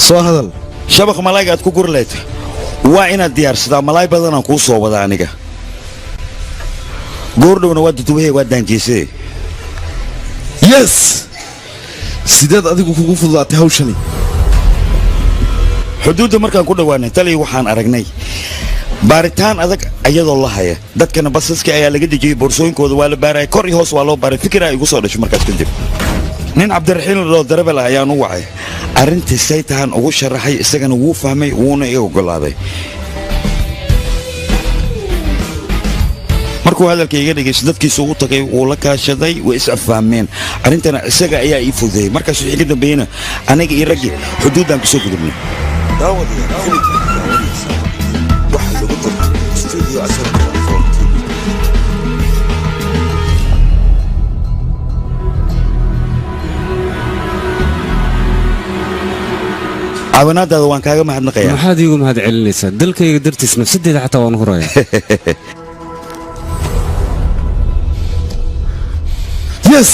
soo hadal shabaq malaayga aad ku gurleed waa inaad diyaarsadaa malaay badan aan kuu soo wada aniga goordhowna waa dudubahay waa daanjeysay yes sideed adigu kugu fududaatay hawshani xuduudda markaan ku dhowaanay tali waxaan aragnay baaritaan adag ayadoo la haya dadkana basaska ayaa laga dejiyey boorsooyinkooda waa la baaraya kor iyo hoos waa loo baaray fikir ay igu soo dhashay markaas kadib nin cabdiraxiin loo darabel ayaan u wacay arrintii saytahan ugu sharaxay isagana wuu fahmay wuuna i ogolaaday markuu hadalka iga dhigayso dadkiisa ugu tagay wuu la kaashaday way is afahmeen arrintana isaga ayaa ii fududeeyey markaas wixii ka dambeeyena aniga iyo raggii xuduuddaan kusoo gudubnay caawinaadaada waan kaaga mahadnaqayaa maxaad iigu mahad celinaysaa dalkayga dartiis nafsadeeda xataa waan huraya yes